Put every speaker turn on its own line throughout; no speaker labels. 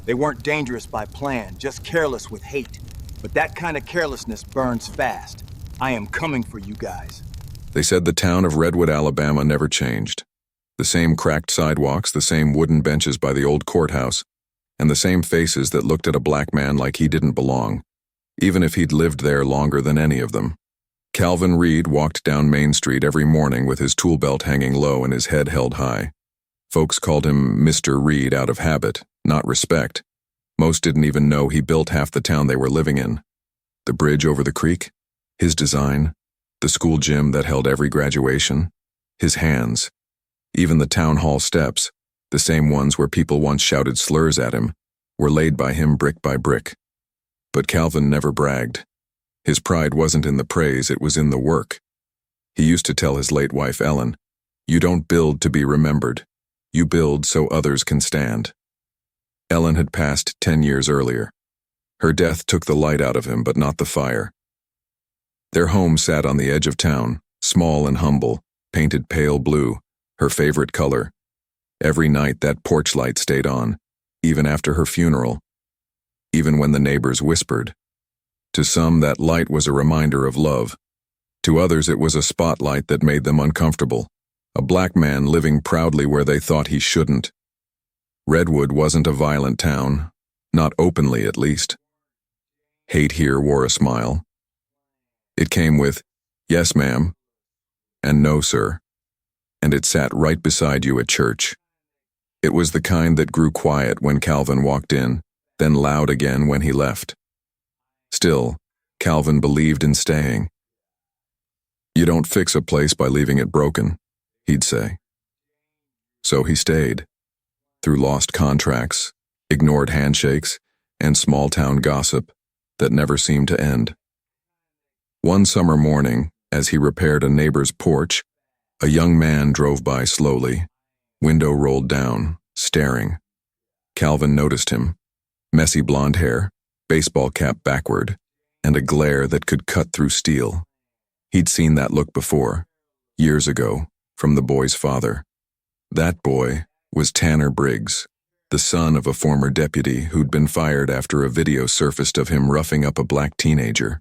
They weren't dangerous by plan, just careless with hate. But that kind of carelessness burns fast. I am coming for you guys.
They said the town of Redwood, Alabama never changed. The same cracked sidewalks, the same wooden benches by the old courthouse, and the same faces that looked at a black man like he didn't belong, even if he'd lived there longer than any of them. Calvin Reed walked down Main Street every morning with his tool belt hanging low and his head held high. Folks called him Mr. Reed out of habit, not respect. Most didn't even know he built half the town they were living in. The bridge over the creek, his design, the school gym that held every graduation, his hands, even the town hall steps, the same ones where people once shouted slurs at him, were laid by him brick by brick. But Calvin never bragged. His pride wasn't in the praise, it was in the work. He used to tell his late wife Ellen, "You don't build to be remembered. You build so others can stand." Ellen had passed 10 years earlier. Her death took the light out of him, but not the fire. Their home sat on the edge of town, small and humble, painted pale blue, her favorite color. Every night that porch light stayed on, even after her funeral, even when the neighbors whispered. To some, that light was a reminder of love. To others, it was a spotlight that made them uncomfortable, a black man living proudly where they thought he shouldn't. Redwood wasn't a violent town, not openly at least. Hate here wore a smile. It came with, "Yes, ma'am," and "No, sir," and it sat right beside you at church. It was the kind that grew quiet when Calvin walked in, then loud again when he left. Still, Calvin believed in staying. "You don't fix a place by leaving it broken," he'd say. So he stayed, through lost contracts, ignored handshakes, and small-town gossip that never seemed to end. One summer morning, as he repaired a neighbor's porch, a young man drove by slowly, window rolled down, staring. Calvin noticed him. Messy blonde hair, baseball cap backward, and a glare that could cut through steel. He'd seen that look before, years ago, from the boy's father. That boy was Tanner Briggs, the son of a former deputy who'd been fired after a video surfaced of him roughing up a black teenager.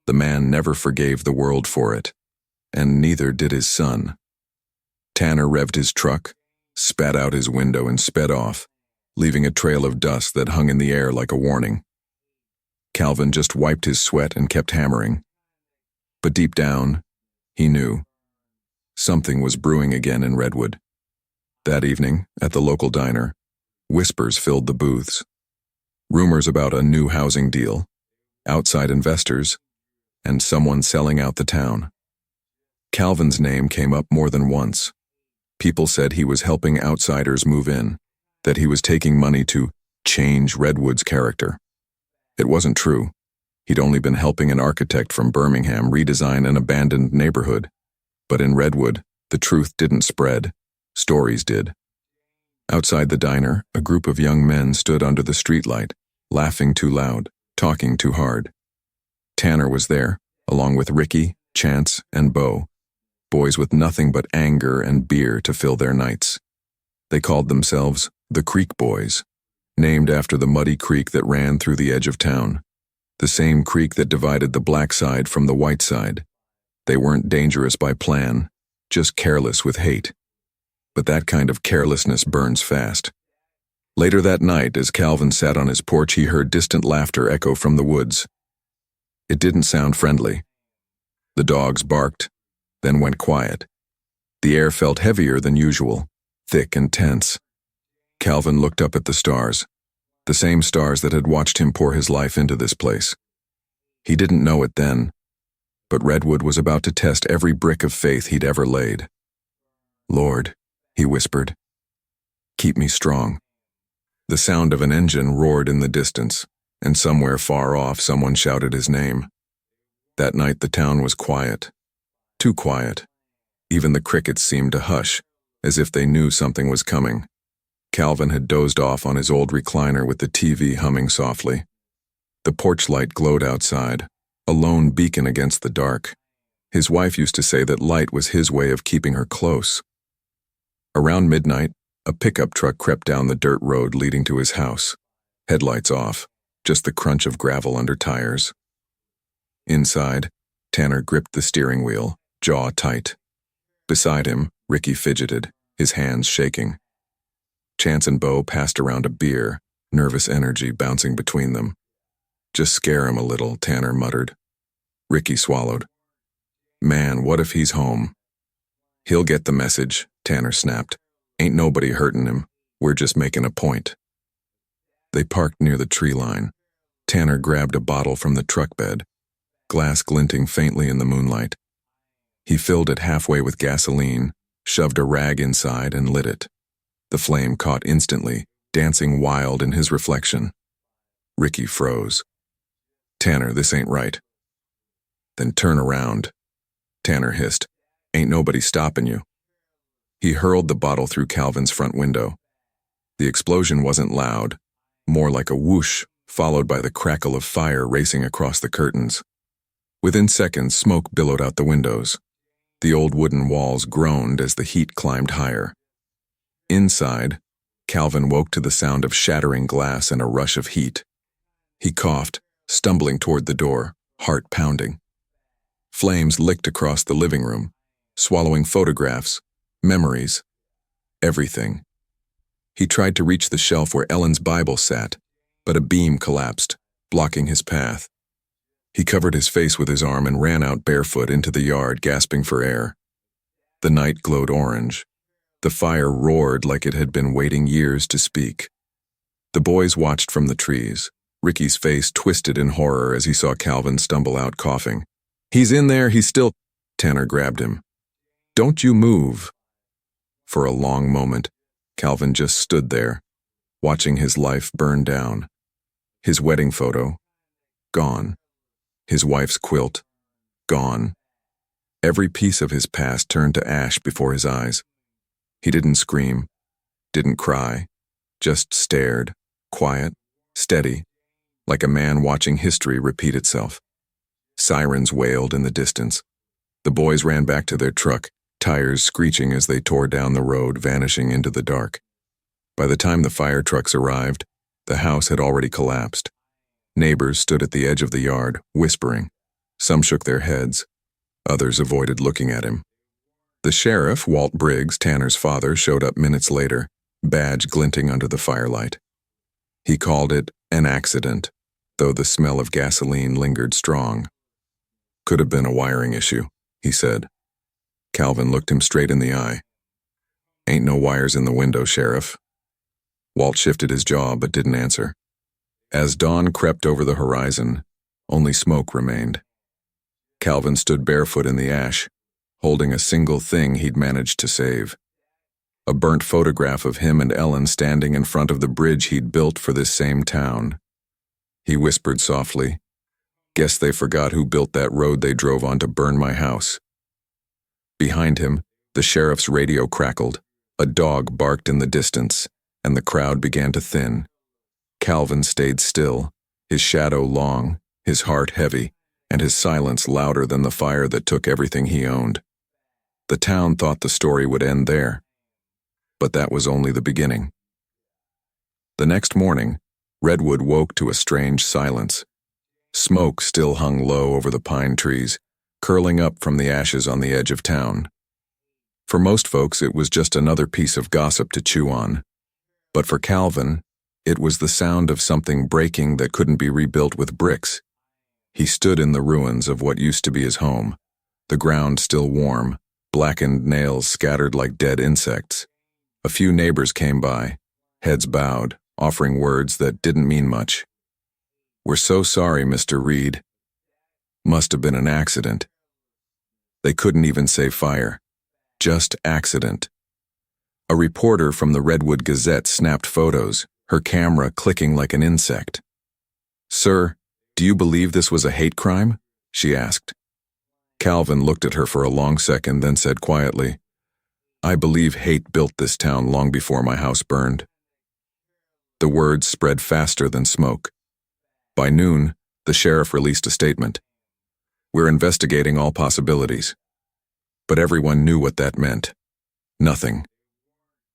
The man never forgave the world for it, and neither did his son. Tanner revved his truck, spat out his window and sped off, leaving a trail of dust that hung in the air like a warning. Calvin just wiped his sweat and kept hammering. But deep down, he knew. Something was brewing again in Redwood. That evening, at the local diner, whispers filled the booths. Rumors about a new housing deal, outside investors, and someone selling out the town. Calvin's name came up more than once. People said he was helping outsiders move in, that he was taking money to change Redwood's character. It wasn't true. He'd only been helping an architect from Birmingham redesign an abandoned neighborhood. But in Redwood, the truth didn't spread. Stories did. Outside the diner, a group of young men stood under the streetlight, laughing too loud, talking too hard. Tanner was there, along with Ricky, Chance, and Bo, boys with nothing but anger and beer to fill their nights. They called themselves the Creek Boys, named after the muddy creek that ran through the edge of town, the same creek that divided the black side from the white side. They weren't dangerous by plan, just careless with hate. But that kind of carelessness burns fast. Later that night, as Calvin sat on his porch, he heard distant laughter echo from the woods. It didn't sound friendly. The dogs barked, then went quiet. The air felt heavier than usual, thick and tense. Calvin looked up at the stars, the same stars that had watched him pour his life into this place. He didn't know it then, but Redwood was about to test every brick of faith he'd ever laid. "Lord," he whispered, "keep me strong." The sound of an engine roared in the distance, and somewhere far off someone shouted his name. That night the town was quiet. Too quiet. Even the crickets seemed to hush, as if they knew something was coming. Calvin had dozed off on his old recliner with the TV humming softly. The porch light glowed outside, a lone beacon against the dark. His wife used to say that light was his way of keeping her close. Around midnight, A pickup truck crept down the dirt road leading to his house. Headlights off, just the crunch of gravel under tires. Inside, Tanner gripped the steering wheel, jaw tight. Beside him, Ricky fidgeted, his hands shaking. Chance and Bo passed around a beer, nervous energy bouncing between them. "Just scare him a little," Tanner muttered. Ricky swallowed. "Man, what if he's home?" "He'll get the message," Tanner snapped. "Ain't nobody hurting him. We're just making a point." They parked near the tree line. Tanner grabbed a bottle from the truck bed, glass glinting faintly in the moonlight. He filled it halfway with gasoline, shoved a rag inside, and lit it. The flame caught instantly, dancing wild in his reflection. Ricky froze. "Tanner, this ain't right." "Then turn around," Tanner hissed. "Ain't nobody stopping you." He hurled the bottle through Calvin's front window. The explosion wasn't loud, more like a whoosh, followed by the crackle of fire racing across the curtains. Within seconds, smoke billowed out the windows. The old wooden walls groaned as the heat climbed higher. Inside, Calvin woke to the sound of shattering glass and a rush of heat. He coughed, stumbling toward the door, heart pounding. Flames licked across the living room, swallowing photographs, memories, everything. He tried to reach the shelf where Ellen's Bible sat, but a beam collapsed, blocking his path. He covered his face with his arm and ran out barefoot into the yard, gasping for air. The night glowed orange. The fire roared like it had been waiting years to speak. The boys watched from the trees. Ricky's face twisted in horror as he saw Calvin stumble out coughing. "He's in there, he's still—" Tanner grabbed him. "Don't you move." For a long moment, Calvin just stood there, watching his life burn down. His wedding photo, gone. His wife's quilt, gone. Every piece of his past turned to ash before his eyes. He didn't scream, didn't cry, just stared, quiet, steady, like a man watching history repeat itself. Sirens wailed in the distance. The boys ran back to their truck, tires screeching as they tore down the road, vanishing into the dark. By the time the fire trucks arrived, the house had already collapsed. Neighbors stood at the edge of the yard, whispering. Some shook their heads. Others avoided looking at him. The sheriff, Walt Briggs, Tanner's father, showed up minutes later, badge glinting under the firelight. He called it an accident, though the smell of gasoline lingered strong. "Could have been a wiring issue," he said. Calvin looked him straight in the eye. "Ain't no wires in the window, Sheriff." Walt shifted his jaw but didn't answer. As dawn crept over the horizon, only smoke remained. Calvin stood barefoot in the ash, holding a single thing he'd managed to save. A burnt photograph of him and Ellen standing in front of the bridge he'd built for this same town. He whispered softly, "Guess they forgot who built that road they drove on to burn my house." Behind him, the sheriff's radio crackled, a dog barked in the distance, and the crowd began to thin. Calvin stayed still, his shadow long, his heart heavy, and his silence louder than the fire that took everything he owned. The town thought the story would end there. But that was only the beginning. The next morning, Redwood woke to a strange silence. Smoke still hung low over the pine trees, curling up from the ashes on the edge of town. For most folks, it was just another piece of gossip to chew on. But for Calvin, it was the sound of something breaking that couldn't be rebuilt with bricks. He stood in the ruins of what used to be his home, the ground still warm, blackened nails scattered like dead insects. A few neighbors came by, heads bowed, offering words that didn't mean much. "We're so sorry, Mr. Reed. Must have been an accident." They couldn't even say fire, just accident. A reporter from the Redwood Gazette snapped photos, her camera clicking like an insect. "Sir, do you believe this was a hate crime?" she asked. Calvin looked at her for a long second, then said quietly, "I believe hate built this town long before my house burned." The words spread faster than smoke. By noon, the sheriff released a statement. "We're investigating all possibilities." But everyone knew what that meant. Nothing.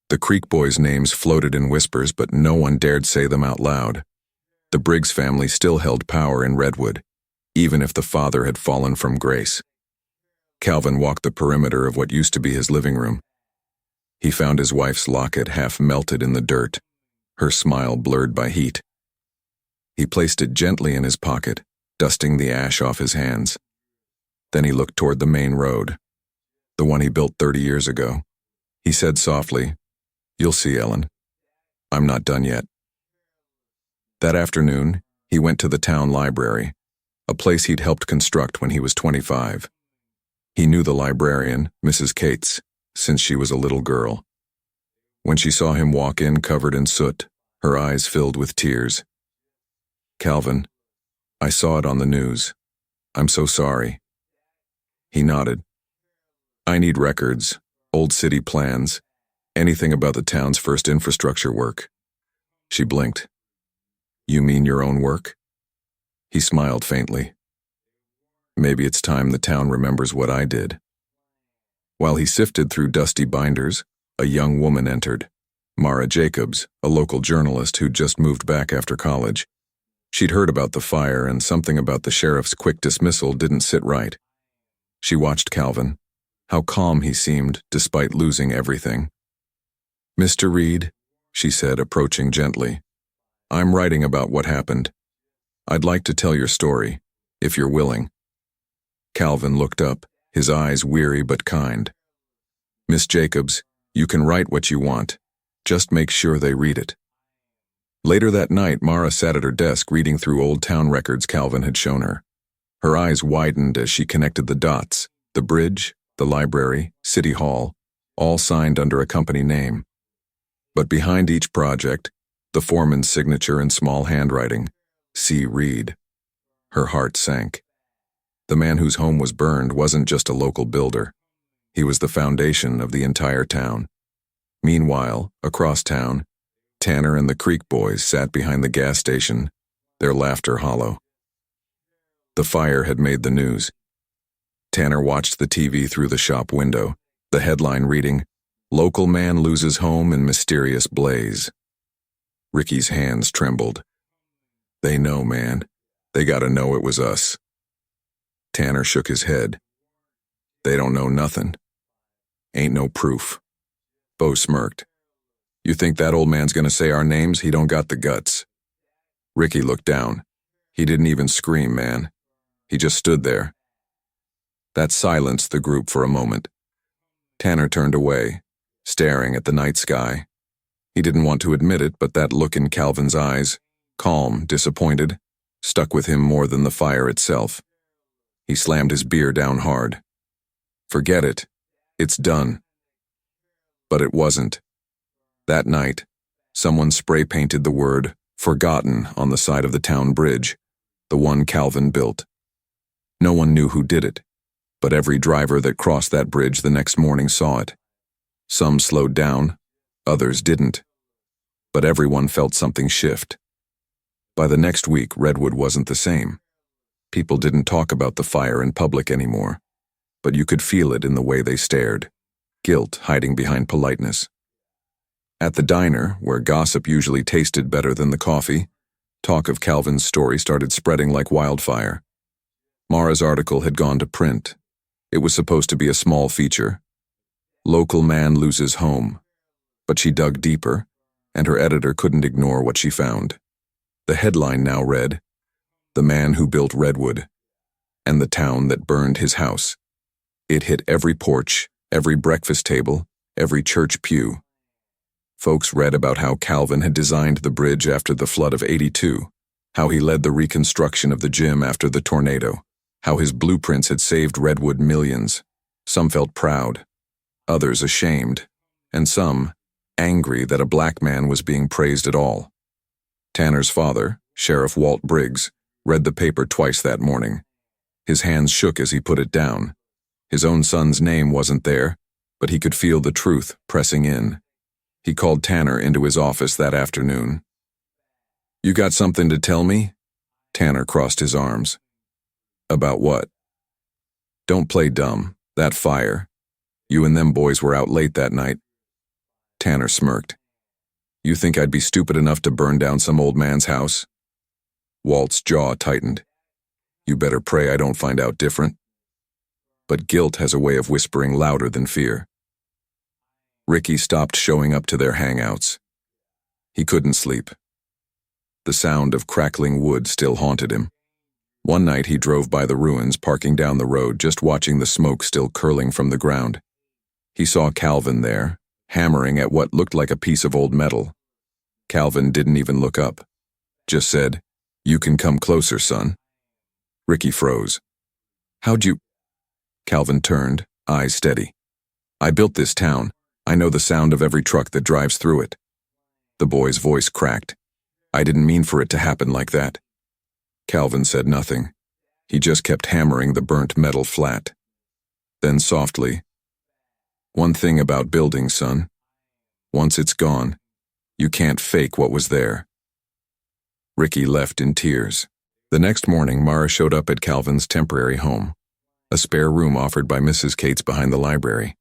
The Creek boys' names floated in whispers, but no one dared say them out loud. The Briggs family still held power in Redwood, even if the father had fallen from grace. Calvin walked the perimeter of what used to be his living room. He found his wife's locket half melted in the dirt, her smile blurred by heat. He placed it gently in his pocket, dusting the ash off his hands. Then he looked toward the main road, the one he built 30 years ago. He said softly, "You'll see, Ellen. I'm not done yet." That afternoon, he went to the town library, a place he'd helped construct when he was 25. He knew the librarian, Mrs. Cates, since she was a little girl. When she saw him walk in covered in soot, her eyes filled with tears. "Calvin, I saw it on the news. I'm so sorry." He nodded. "I need records, old city plans, anything about the town's first infrastructure work." She blinked. "You mean your own work?" He smiled faintly. "Maybe it's time the town remembers what I did." While he sifted through dusty binders, a young woman entered, Mara Jacobs, a local journalist who'd just moved back after college. She'd heard about the fire, and something about the sheriff's quick dismissal didn't sit right. She watched Calvin, how calm he seemed despite losing everything. "Mr. Reed," she said, approaching gently, "I'm writing about what happened. I'd like to tell your story, if you're willing." Calvin looked up, his eyes weary but kind. "Miss Jacobs, you can write what you want. Just make sure they read it." Later that night, Mara sat at her desk reading through old town records Calvin had shown her. Her eyes widened as she connected the dots: the bridge, the library, City Hall, all signed under a company name. But behind each project, the foreman's signature in small handwriting, C. Reed. Her heart sank. The man whose home was burned wasn't just a local builder. He was the foundation of the entire town. Meanwhile, across town, Tanner and the Creek boys sat behind the gas station, their laughter hollow. The fire had made the news. Tanner watched the TV through the shop window, the headline reading, "Local man loses home in mysterious blaze." Ricky's hands trembled. "They know, man. They gotta know it was us." Tanner shook his head. "They don't know nothing. Ain't no proof." Bo smirked. "You think that old man's gonna say our names? He don't got the guts." Ricky looked down. He didn't even scream, man. He just stood there. That silenced the group for a moment. Tanner turned away, staring at the night sky. He didn't want to admit it, but that look in Calvin's eyes, calm, disappointed, stuck with him more than the fire itself. He slammed his beer down hard. "Forget it. It's done." But it wasn't. That night, someone spray-painted the word "forgotten" on the side of the town bridge, the one Calvin built. No one knew who did it, but every driver that crossed that bridge the next morning saw it. Some slowed down, others didn't. But everyone felt something shift. By the next week, Redwood wasn't the same. People didn't talk about the fire in public anymore, but you could feel it in the way they stared, guilt hiding behind politeness. At the diner, where gossip usually tasted better than the coffee, talk of Calvin's story started spreading like wildfire. Mara's article had gone to print. It was supposed to be a small feature. "Local man loses home." But she dug deeper, and her editor couldn't ignore what she found. The headline now read, "The man who built Redwood, and the town that burned his house." It hit every porch, every breakfast table, every church pew. Folks read about how Calvin had designed the bridge after the flood of '82, how he led the reconstruction of the gym after the tornado, how his blueprints had saved Redwood millions. Some felt proud, others ashamed, and some angry that a black man was being praised at all. Tanner's father, Sheriff Walt Briggs, read the paper twice that morning. His hands shook as he put it down. His own son's name wasn't there, but he could feel the truth pressing in. He called Tanner into his office that afternoon. "You got something to tell me?" Tanner crossed his arms. "About what?" "Don't play dumb. That fire. You and them boys were out late that night." Tanner smirked. You think I'd be stupid enough to burn down some old man's house? Walt's jaw tightened. You better pray I don't find out different. But guilt has a way of whispering louder than fear. Ricky stopped showing up to their hangouts. He couldn't sleep. The sound of crackling wood still haunted him. One night he drove by the ruins, parking down the road, just watching the smoke still curling from the ground. He saw Calvin there, hammering at what looked like a piece of old metal. Calvin didn't even look up, just said, "You can come closer, son." Ricky froze. "How'd you—" Calvin turned, eyes steady. "I built this town. I know the sound of every truck that drives through it." The boy's voice cracked. "I didn't mean for it to happen like that." Calvin said nothing. He just kept hammering the burnt metal flat. Then softly, "One thing about building, son. Once it's gone, you can't fake what was there." Ricky left in tears. The next morning, Mara showed up at Calvin's temporary home, a spare room offered by Mrs. Cates behind the library.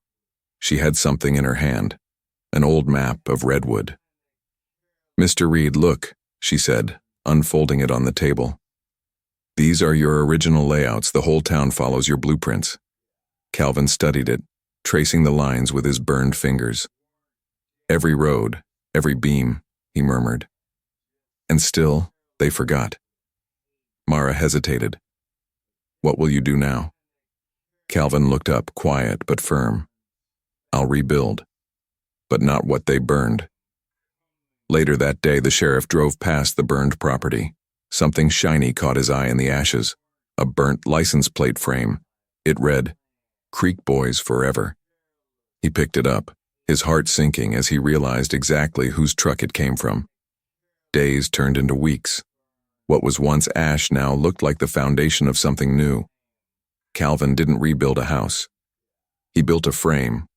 She had something in her hand, an old map of Redwood. "Mr. Reed, look," she said, unfolding it on the table. "These are your original layouts. The whole town follows your blueprints." Calvin studied it, tracing the lines with his burned fingers. "Every road, every beam," he murmured. "And still, they forgot." Mara hesitated. "What will you do now?" Calvin looked up, quiet but firm. "I'll rebuild, but not what they burned." Later that day, the sheriff drove past the burned property. Something shiny caught his eye in the ashes, a burnt license plate frame. It read, "Creek Boys Forever." He picked it up, his heart sinking as he realized exactly whose truck it came from. Days turned into weeks. What was once ash now looked like the foundation of something new. Calvin didn't rebuild a house. He built a frame,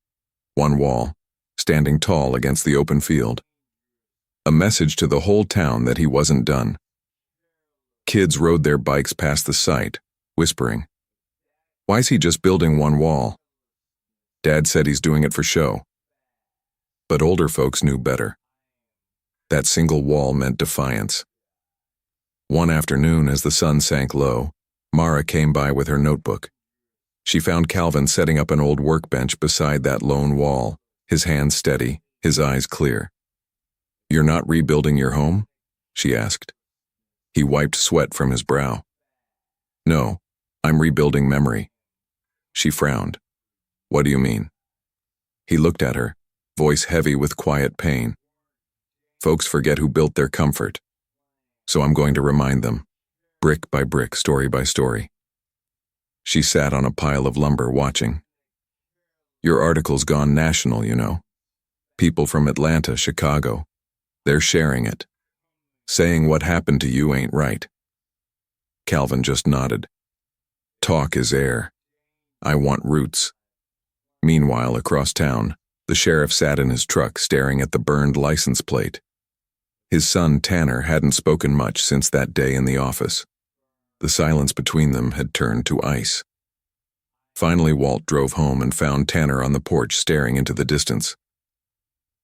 one wall, standing tall against the open field. A message to the whole town that he wasn't done. Kids rode their bikes past the site, whispering, "Why's he just building one wall?" Dad said he's doing it for show. But older folks knew better. That single wall meant defiance. One afternoon, as the sun sank low, Mara came by with her notebook. She found Calvin setting up an old workbench beside that lone wall, his hands steady, his eyes clear. "You're not rebuilding your home?" she asked. He wiped sweat from his brow. "No, I'm rebuilding memory." She frowned. "What do you mean?" He looked at her, voice heavy with quiet pain. "Folks forget who built their comfort. So I'm going to remind them, brick by brick, story by story." She sat on a pile of lumber watching. "Your article's gone national, you know. People from Atlanta, Chicago. They're sharing it. Saying what happened to you ain't right." Calvin just nodded. "Talk is air. I want roots." Meanwhile, across town, the sheriff sat in his truck staring at the burned license plate. His son Tanner hadn't spoken much since that day in the office. The silence between them had turned to ice. Finally, Walt drove home and found Tanner on the porch staring into the distance.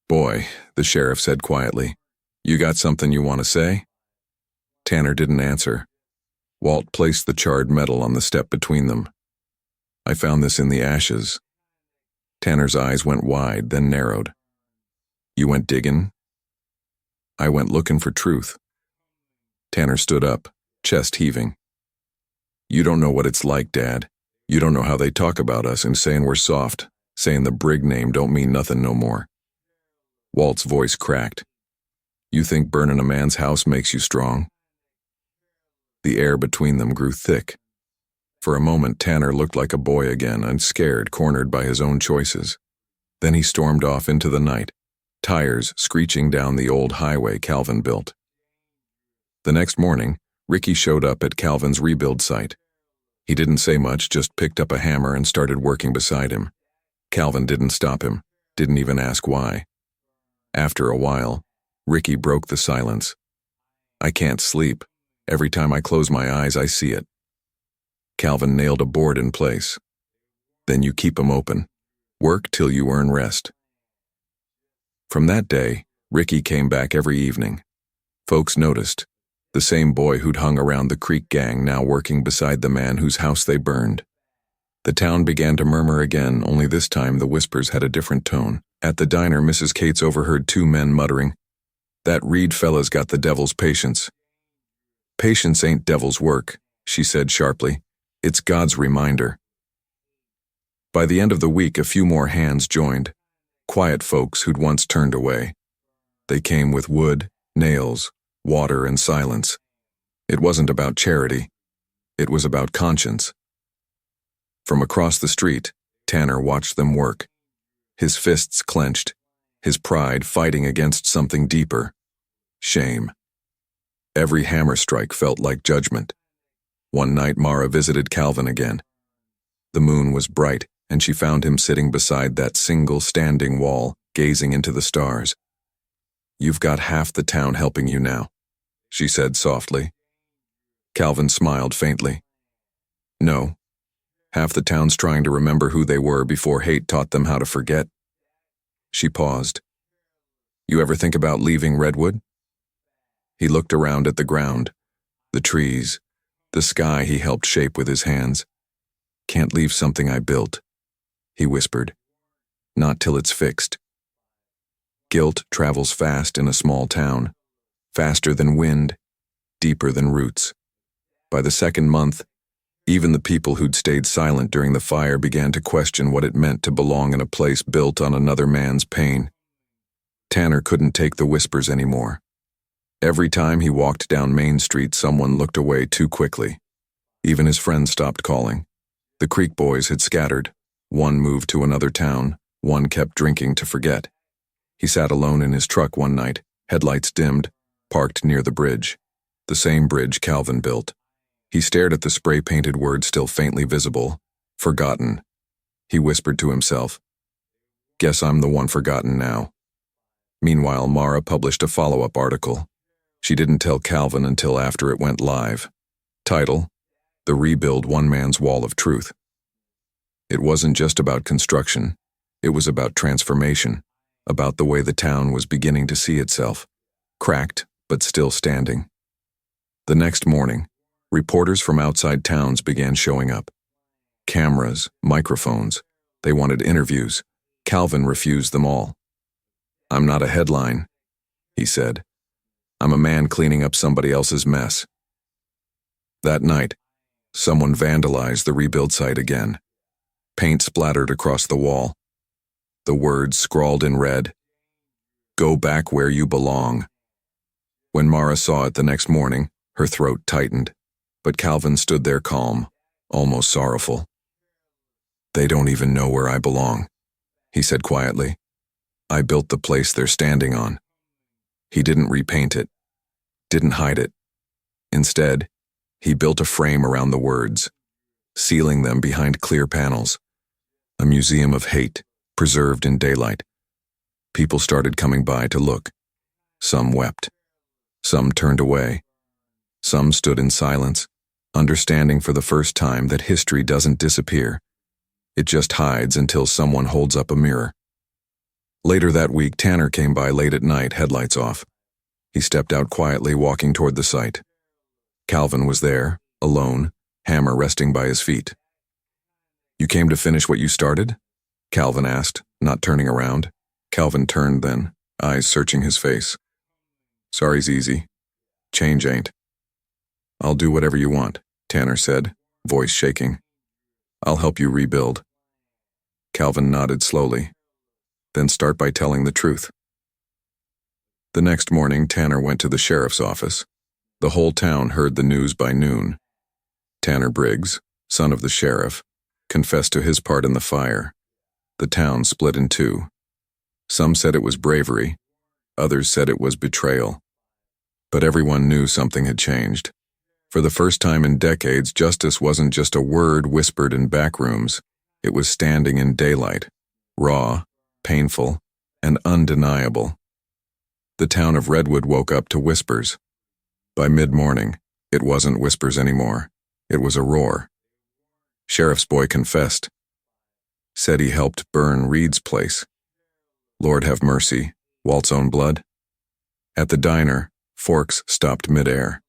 "Boy," the sheriff said quietly, "you got something you want to say?" Tanner didn't answer. Walt placed the charred metal on the step between them. "I found this in the ashes." Tanner's eyes went wide, then narrowed. "You went digging?" "I went looking for truth." Tanner stood up, chest heaving. "You don't know what it's like, Dad. You don't know how they talk about us and saying we're soft, saying the brig name don't mean nothing no more." Walt's voice cracked. "You think burning a man's house makes you strong?" The air between them grew thick. For a moment, Tanner looked like a boy again, unscared, cornered by his own choices. Then he stormed off into the night, tires screeching down the old highway Calvin built. The next morning, Ricky showed up at Calvin's rebuild site. He didn't say much, just picked up a hammer and started working beside him. Calvin didn't stop him, didn't even ask why. After a while, Ricky broke the silence. "I can't sleep. Every time I close my eyes, I see it." Calvin nailed a board in place. "Then you keep 'em open. Work till you earn rest." From that day, Ricky came back every evening. Folks noticed. The same boy who'd hung around the Creek gang now working beside the man whose house they burned. The town began to murmur again, only this time the whispers had a different tone. At the diner, Mrs. Cates overheard two men muttering, "That Reed fella's got the devil's patience." "Patience ain't devil's work," she said sharply. "It's God's reminder." By the end of the week, a few more hands joined. Quiet folks who'd once turned away. They came with wood, nails, water, and silence. It wasn't about charity. It was about conscience. From across the street, Tanner watched them work. His fists clenched, his pride fighting against something deeper. Shame. Every hammer strike felt like judgment. One night Mara visited Calvin again. The moon was bright, and she found him sitting beside that single standing wall, gazing into the stars. "You've got half the town helping you now," she said softly. Calvin smiled faintly. "No. Half the town's trying to remember who they were before hate taught them how to forget." She paused. "You ever think about leaving Redwood?" He looked around at the ground, the trees, the sky he helped shape with his hands. "Can't leave something I built," he whispered. "Not till it's fixed." Guilt travels fast in a small town, faster than wind, deeper than roots. By the second month, even the people who'd stayed silent during the fire began to question what it meant to belong in a place built on another man's pain. Tanner couldn't take the whispers anymore. Every time he walked down Main Street, someone looked away too quickly. Even his friends stopped calling. The Creek boys had scattered. One moved to another town, one kept drinking to forget. He sat alone in his truck one night, headlights dimmed, parked near the bridge. The same bridge Calvin built. He stared at the spray-painted word still faintly visible, "Forgotten." He whispered to himself, "Guess I'm the one forgotten now." Meanwhile, Mara published a follow-up article. She didn't tell Calvin until after it went live. Title: "The Rebuild One Man's Wall of Truth." It wasn't just about construction. It was about transformation, about the way the town was beginning to see itself, cracked but still standing. The next morning, reporters from outside towns began showing up. Cameras, microphones. They wanted interviews. Calvin refused them all. "I'm not a headline," he said. "I'm a man cleaning up somebody else's mess." That night, someone vandalized the rebuild site again. Paint splattered across the wall. The words scrawled in red, "Go back where you belong." When Mara saw it the next morning, her throat tightened. But Calvin stood there calm, almost sorrowful. "They don't even know where I belong," he said quietly. "I built the place they're standing on." He didn't repaint it, didn't hide it. Instead, he built a frame around the words, sealing them behind clear panels. A museum of hate, preserved in daylight. People started coming by to look. Some wept. Some turned away. Some stood in silence, understanding for the first time that history doesn't disappear. It just hides until someone holds up a mirror. Later that week, Tanner came by late at night, headlights off. He stepped out quietly, walking toward the site. Calvin was there, alone, hammer resting by his feet. "You came to finish what you started?" Calvin asked, not turning around. Calvin turned then, eyes searching his face. "Sorry's easy. Change ain't." "I'll do whatever you want," Tanner said, voice shaking. "I'll help you rebuild." Calvin nodded slowly. "Then start by telling the truth." The next morning, Tanner went to the sheriff's office. The whole town heard the news by noon. Tanner Briggs, son of the sheriff, confessed to his part in the fire. The town split in two. Some said it was bravery. Others said it was betrayal. But everyone knew something had changed. For the first time in decades, justice wasn't just a word whispered in back rooms. It was standing in daylight, raw, painful, and undeniable. The town of Redwood woke up to whispers. By mid-morning, it wasn't whispers anymore. It was a roar. Sheriff's boy confessed. Said he helped burn Reed's place. Lord have mercy, Walt's own blood? At the diner, forks stopped midair.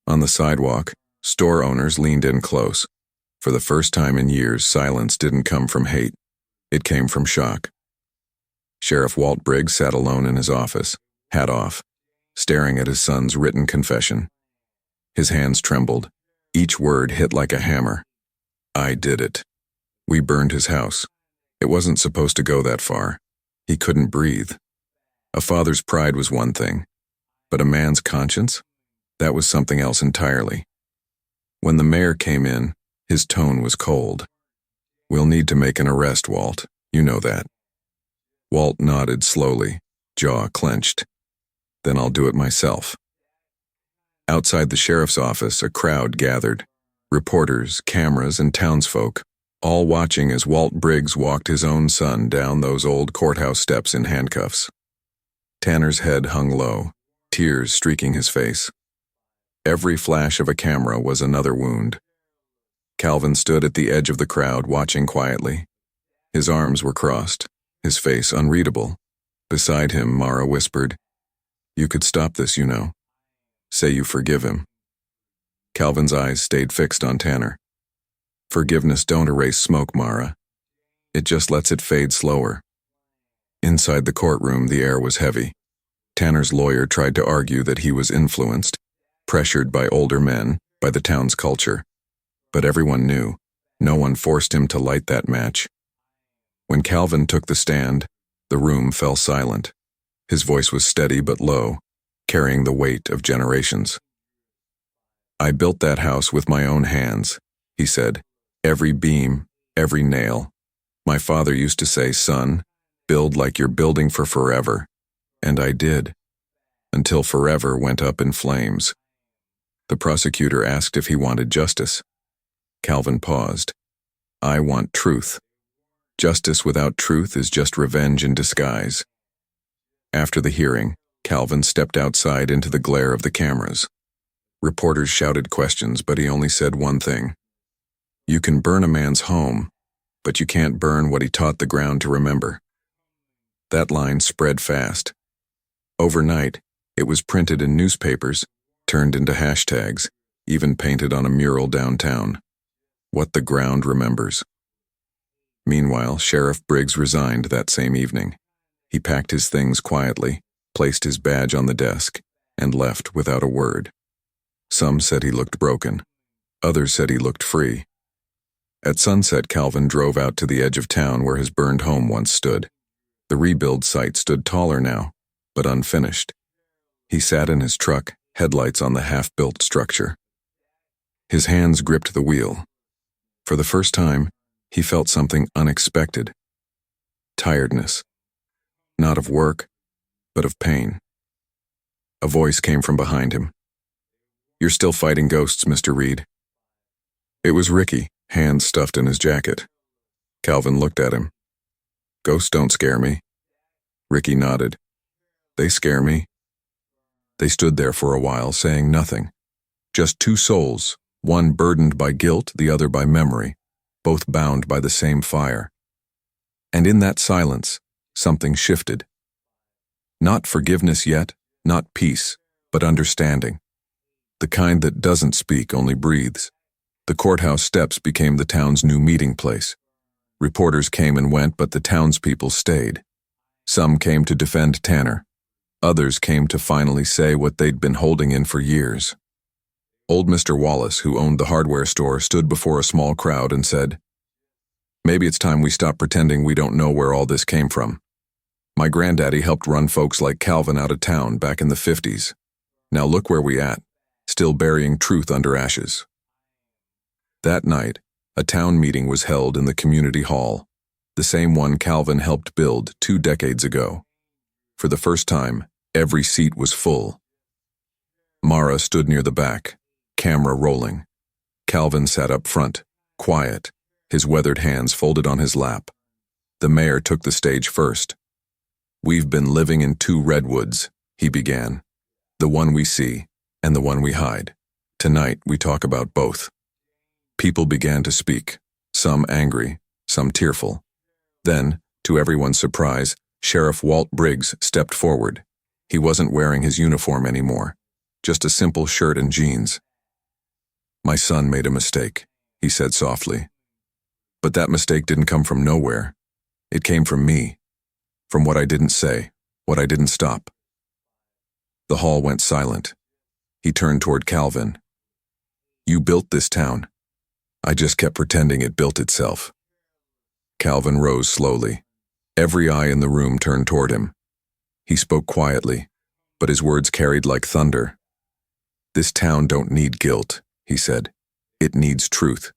On the sidewalk, store owners leaned in close. For the first time in years, silence didn't come from hate. It came from shock. Sheriff Walt Briggs sat alone in his office, hat off, staring at his son's written confession. His hands trembled. Each word hit like a hammer. I did it. We burned his house. It wasn't supposed to go that far. He couldn't breathe. A father's pride was one thing, but a man's conscience? That was something else entirely. When the mayor came in, his tone was cold. We'll need to make an arrest, Walt. You know that. Walt nodded slowly, jaw clenched. Then I'll do it myself. Outside the sheriff's office, a crowd gathered. Reporters, cameras, and townsfolk, all watching as Walt Briggs walked his own son down those old courthouse steps in handcuffs. Tanner's head hung low, tears streaking his face. Every flash of a camera was another wound. Calvin stood at the edge of the crowd, watching quietly. His arms were crossed, his face unreadable. Beside him, Mara whispered, "You could stop this, you know. Say you forgive him." Calvin's eyes stayed fixed on Tanner. "Forgiveness don't erase smoke, Mara. It just lets it fade slower." Inside the courtroom, the air was heavy. Tanner's lawyer tried to argue that he was influenced, pressured by older men, by the town's culture. But everyone knew. No one forced him to light that match. When Calvin took the stand, the room fell silent. His voice was steady but low, carrying the weight of generations. "I built that house with my own hands," he said. "Every beam, every nail. My father used to say, 'Son, build like you're building for forever.' And I did. Until forever went up in flames." The prosecutor asked if he wanted justice. Calvin paused. "I want truth. Justice without truth is just revenge in disguise." After the hearing, Calvin stepped outside into the glare of the cameras. Reporters shouted questions, but he only said one thing. "You can burn a man's home, but you can't burn what he taught the ground to remember." That line spread fast. Overnight, it was printed in newspapers, turned into hashtags, even painted on a mural downtown. What the ground remembers. Meanwhile, Sheriff Briggs resigned that same evening. He packed his things quietly, placed his badge on the desk, and left without a word. Some said he looked broken. Others said he looked free. At sunset, Calvin drove out to the edge of town where his burned home once stood. The rebuild site stood taller now, but unfinished. He sat in his truck, headlights on the half-built structure. His hands gripped the wheel. For the first time, he felt something unexpected. Tiredness. Not of work, but of pain. A voice came from behind him. "You're still fighting ghosts, Mr. Reed." It was Ricky, hands stuffed in his jacket. Calvin looked at him. "Ghosts don't scare me." Ricky nodded. "They scare me." They stood there for a while, saying nothing. Just two souls, one burdened by guilt, the other by memory, both bound by the same fire. And in that silence, something shifted. Not forgiveness yet, not peace, but understanding. The kind that doesn't speak, only breathes. The courthouse steps became the town's new meeting place. Reporters came and went, but the townspeople stayed. Some came to defend Tanner. Others came to finally say what they'd been holding in for years. Old Mr. Wallace, who owned the hardware store, stood before a small crowd and said, "Maybe it's time we stop pretending we don't know where all this came from. My granddaddy helped run folks like Calvin out of town back in the 50s. Now look where we at, still burying truth under ashes." That night, a town meeting was held in the community hall, the same one Calvin helped build 2 decades ago. For the first time, every seat was full. Mara stood near the back, camera rolling. Calvin sat up front, quiet, his weathered hands folded on his lap. The mayor took the stage first. "We've been living in 2 redwoods," he began. "The one we see, and the one we hide. Tonight, we talk about both." People began to speak, some angry, some tearful. Then, to everyone's surprise, Sheriff Walt Briggs stepped forward. He wasn't wearing his uniform anymore, just a simple shirt and jeans. "My son made a mistake," he said softly. "But that mistake didn't come from nowhere. It came from me, from what I didn't say, what I didn't stop." The hall went silent. He turned toward Calvin. "You built this town. I just kept pretending it built itself." Calvin rose slowly. Every eye in the room turned toward him. He spoke quietly, but his words carried like thunder. "This town don't need guilt," he said. "It needs truth.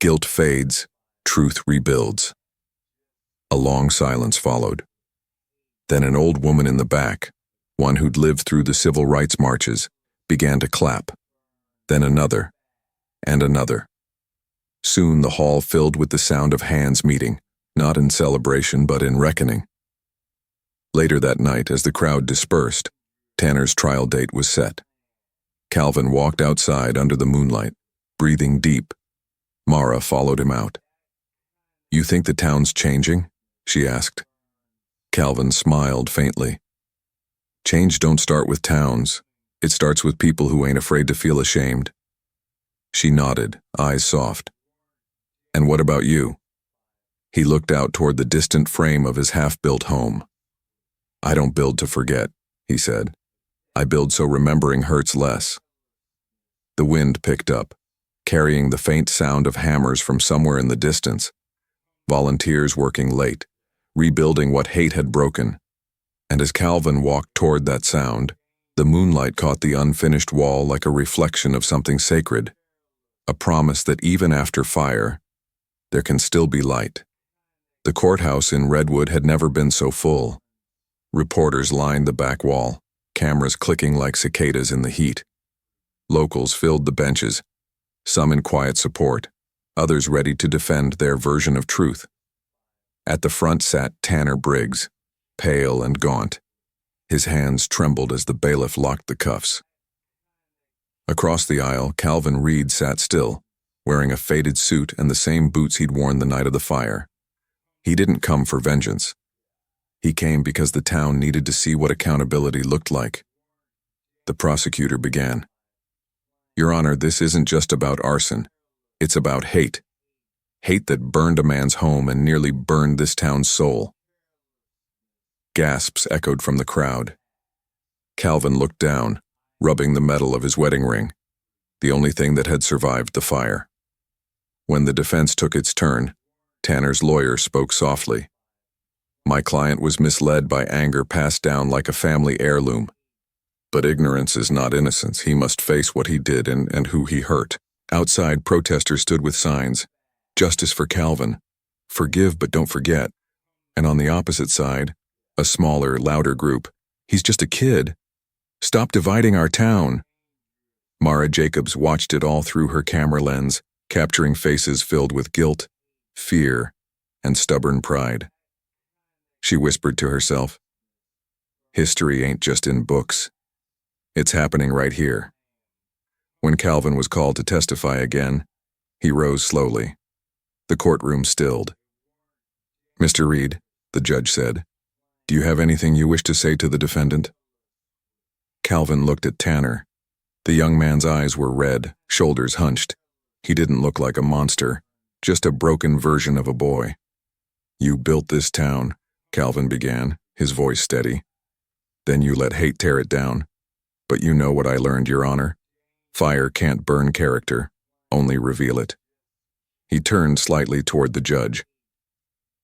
Guilt fades, truth rebuilds." A long silence followed. Then an old woman in the back, one who'd lived through the civil rights marches, began to clap. Then another, and another. Soon the hall filled with the sound of hands meeting, not in celebration but in reckoning. Later that night, as the crowd dispersed, Tanner's trial date was set. Calvin walked outside under the moonlight, breathing deep. Mara followed him out. "You think the town's changing?" she asked. Calvin smiled faintly. "Change don't start with towns. It starts with people who ain't afraid to feel ashamed." She nodded, eyes soft. "And what about you?" He looked out toward the distant frame of his half-built home. "I don't build to forget," he said. "I build so remembering hurts less." The wind picked up, carrying the faint sound of hammers from somewhere in the distance. Volunteers working late, rebuilding what hate had broken. And as Calvin walked toward that sound, the moonlight caught the unfinished wall like a reflection of something sacred, a promise that even after fire, there can still be light. The courthouse in Redwood had never been so full. Reporters lined the back wall, cameras clicking like cicadas in the heat. Locals filled the benches, some in quiet support, others ready to defend their version of truth. At the front sat Tanner Briggs, pale and gaunt. His hands trembled as the bailiff locked the cuffs. Across the aisle, Calvin Reed sat still, wearing a faded suit and the same boots he'd worn the night of the fire. He didn't come for vengeance. He came because the town needed to see what accountability looked like. The prosecutor began. "Your Honor, this isn't just about arson. It's about hate. Hate that burned a man's home and nearly burned this town's soul." Gasps echoed from the crowd. Calvin looked down, rubbing the metal of his wedding ring, the only thing that had survived the fire. When the defense took its turn, Tanner's lawyer spoke softly. "My client was misled by anger passed down like a family heirloom. But ignorance is not innocence. He must face what he did and who he hurt." Outside, protesters stood with signs, "Justice for Calvin. Forgive but don't forget." And on the opposite side, a smaller, louder group, "He's just a kid. Stop dividing our town." Mara Jacobs watched it all through her camera lens, capturing faces filled with guilt, fear, and stubborn pride. She whispered to herself, "History ain't just in books. It's happening right here." When Calvin was called to testify again, he rose slowly. The courtroom stilled. "Mr. Reed," the judge said, "do you have anything you wish to say to the defendant?" Calvin looked at Tanner. The young man's eyes were red, shoulders hunched. He didn't look like a monster, just a broken version of a boy. "You built this town," Calvin began, his voice steady. "Then you let hate tear it down. But you know what I learned, Your Honor. Fire can't burn character, only reveal it." He turned slightly toward the judge.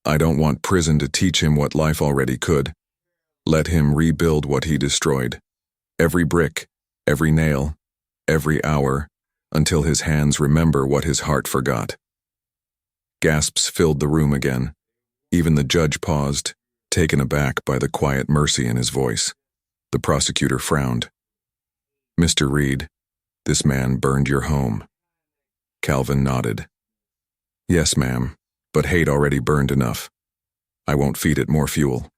"I don't want prison to teach him what life already could. Let him rebuild what he destroyed. Every brick, every nail, every hour, until his hands remember what his heart forgot." Gasps filled the room again. Even the judge paused, taken aback by the quiet mercy in his voice. The prosecutor frowned. "Mr. Reed, this man burned your home." Calvin nodded. "Yes, ma'am, but hate already burned enough. I won't feed it more fuel."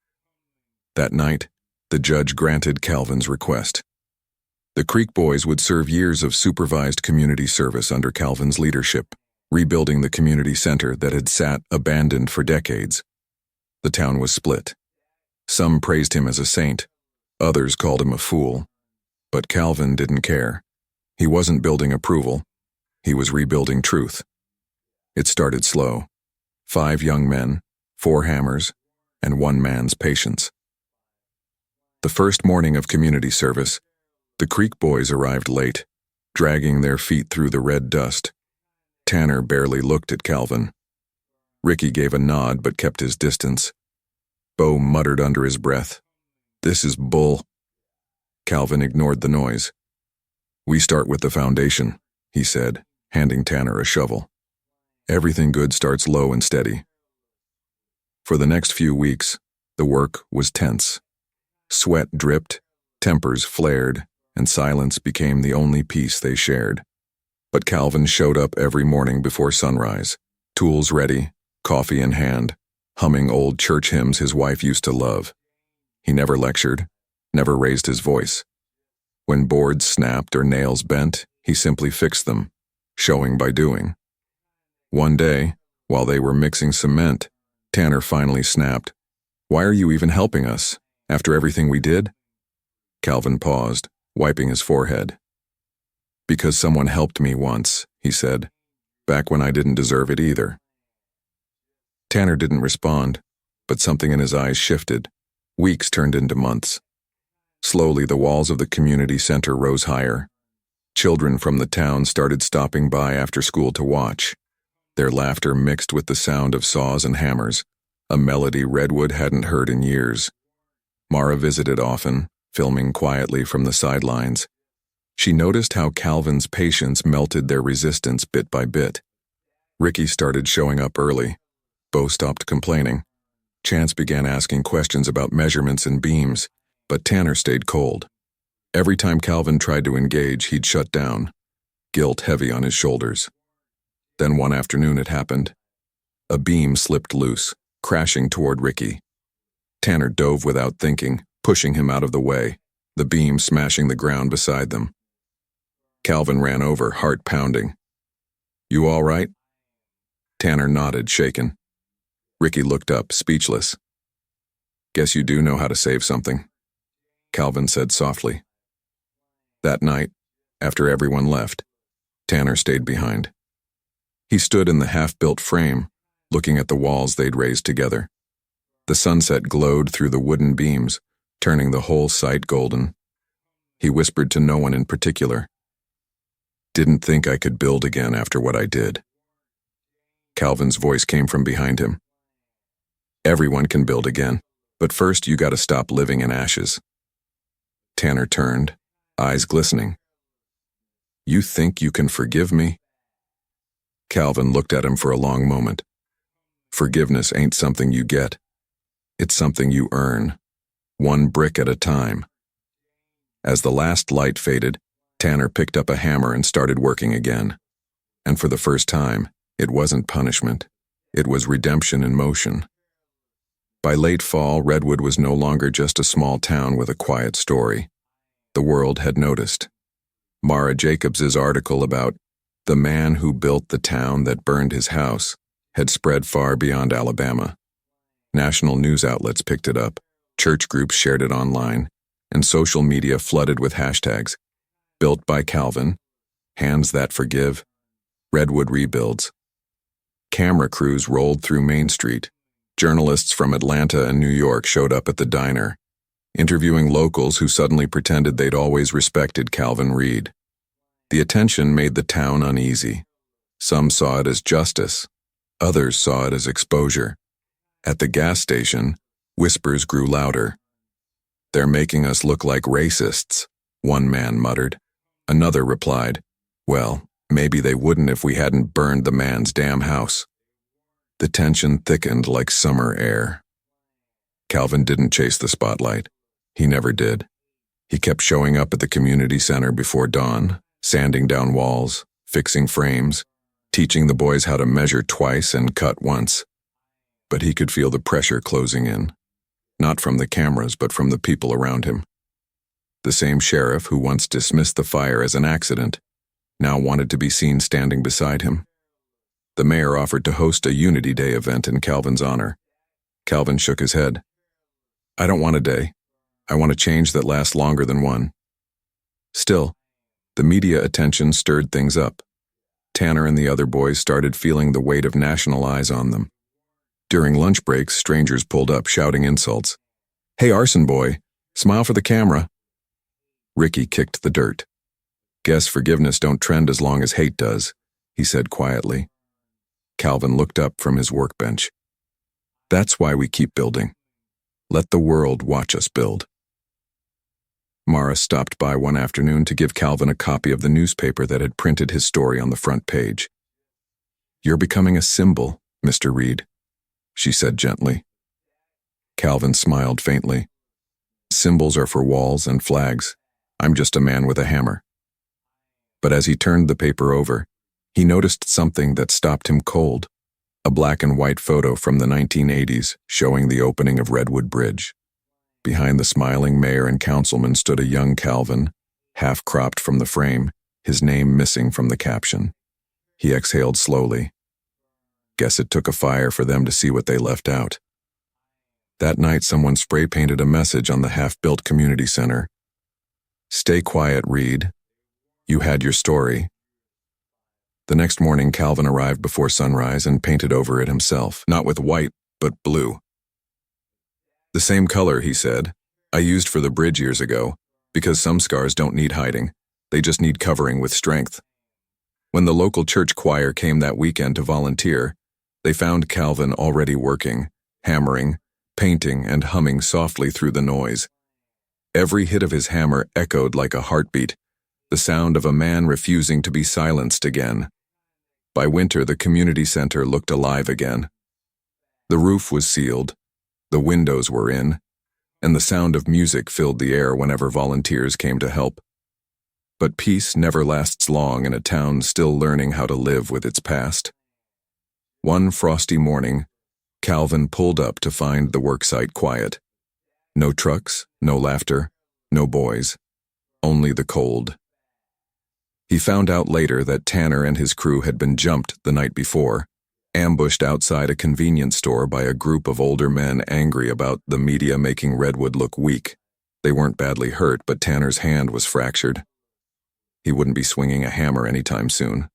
That night, the judge granted Calvin's request. The Creek Boys would serve years of supervised community service under Calvin's leadership, rebuilding the community center that had sat abandoned for decades. The town was split. Some praised him as a saint, others called him a fool. But Calvin didn't care. He wasn't building approval. He was rebuilding truth. It started slow. 5 young men, 4 hammers, and 1 man's patience. The first morning of community service, the Creek boys arrived late, dragging their feet through the red dust. Tanner barely looked at Calvin. Ricky gave a nod but kept his distance. Bo muttered under his breath, "This is bull." Calvin ignored the noise. "We start with the foundation," he said, handing Tanner a shovel. "Everything good starts low and steady." For the next few weeks, the work was tense. Sweat dripped, tempers flared, and silence became the only peace they shared. But Calvin showed up every morning before sunrise, tools ready, coffee in hand, humming old church hymns his wife used to love. He never lectured, never raised his voice. When boards snapped or nails bent, he simply fixed them, showing by doing. One day, while they were mixing cement, Tanner finally snapped, "Why are you even helping us, after everything we did?" Calvin paused, wiping his forehead. "Because someone helped me once," he said, "back when I didn't deserve it either." Tanner didn't respond, but something in his eyes shifted. Weeks turned into months. Slowly, the walls of the community center rose higher. Children from the town started stopping by after school to watch. Their laughter mixed with the sound of saws and hammers, a melody Redwood hadn't heard in years. Mara visited often, filming quietly from the sidelines. She noticed how Calvin's patience melted their resistance bit by bit. Ricky started showing up early. Bo stopped complaining. Chance began asking questions about measurements and beams, but Tanner stayed cold. Every time Calvin tried to engage, he'd shut down, guilt heavy on his shoulders. Then one afternoon it happened. A beam slipped loose, crashing toward Ricky. Tanner dove without thinking, pushing him out of the way, the beam smashing the ground beside them. Calvin ran over, heart pounding. "You all right?" Tanner nodded, shaken. Ricky looked up, speechless. "Guess you do know how to save something," Calvin said softly. That night, after everyone left, Tanner stayed behind. He stood in the half-built frame, looking at the walls they'd raised together. The sunset glowed through the wooden beams, turning the whole site golden. He whispered to no one in particular. "Didn't think I could build again after what I did." Calvin's voice came from behind him. "Everyone can build again, but first you gotta stop living in ashes." Tanner turned, eyes glistening. "You think you can forgive me?" Calvin looked at him for a long moment. "Forgiveness ain't something you get. It's something you earn, one brick at a time." As the last light faded, Tanner picked up a hammer and started working again. And for the first time, it wasn't punishment. It was redemption in motion. By late fall, Redwood was no longer just a small town with a quiet story. The world had noticed. Mara Jacobs's article about "the man who built the town that burned his house" had spread far beyond Alabama. National news outlets picked it up, church groups shared it online, and social media flooded with hashtags. "Built by Calvin," "Hands That Forgive," "Redwood Rebuilds." Camera crews rolled through Main Street. Journalists from Atlanta and New York showed up at the diner, interviewing locals who suddenly pretended they'd always respected Calvin Reed. The attention made the town uneasy. Some saw it as justice. Others saw it as exposure. At the gas station, whispers grew louder. "They're making us look like racists," one man muttered. Another replied, "Well, maybe they wouldn't if we hadn't burned the man's damn house." The tension thickened like summer air. Calvin didn't chase the spotlight. He never did. He kept showing up at the community center before dawn, sanding down walls, fixing frames, teaching the boys how to measure twice and cut once. But he could feel the pressure closing in, not from the cameras but from the people around him. The same sheriff who once dismissed the fire as an accident now wanted to be seen standing beside him. The mayor offered to host a Unity Day event in Calvin's honor. Calvin shook his head. I don't want a day. I want a change that lasts longer than one. Still, the media attention stirred things up. Tanner and the other boys started feeling the weight of national eyes on them. During lunch breaks, strangers pulled up shouting insults. "Hey, arson boy, smile for the camera." Ricky kicked the dirt. "Guess forgiveness don't trend as long as hate does," he said quietly. Calvin looked up from his workbench. "That's why we keep building. Let the world watch us build." Mara stopped by one afternoon to give Calvin a copy of the newspaper that had printed his story on the front page. "You're becoming a symbol, Mr. Reed," she said gently. Calvin smiled faintly. "Symbols are for walls and flags. I'm just a man with a hammer." But as he turned the paper over, he noticed something that stopped him cold. A black and white photo from the 1980s showing the opening of Redwood Bridge. Behind the smiling mayor and councilman stood a young Calvin, half-cropped from the frame, his name missing from the caption. He exhaled slowly. Guess it took a fire for them to see what they left out. That night, someone spray-painted a message on the half-built community center. "Stay quiet, Reed. You had your story." The next morning, Calvin arrived before sunrise and painted over it himself, not with white, but blue. "The same color," he said, "I used for the bridge years ago, because some scars don't need hiding. They just need covering with strength." When the local church choir came that weekend to volunteer, they found Calvin already working, hammering, painting, and humming softly through the noise. Every hit of his hammer echoed like a heartbeat, the sound of a man refusing to be silenced again. By winter, the community center looked alive again. The roof was sealed, the windows were in, and the sound of music filled the air whenever volunteers came to help. But peace never lasts long in a town still learning how to live with its past. One frosty morning, Calvin pulled up to find the worksite quiet. No trucks, no laughter, no boys, only the cold. He found out later that Tanner and his crew had been jumped the night before, ambushed outside a convenience store by a group of older men angry about the media making Redwood look weak. They weren't badly hurt, but Tanner's hand was fractured. He wouldn't be swinging a hammer anytime soon.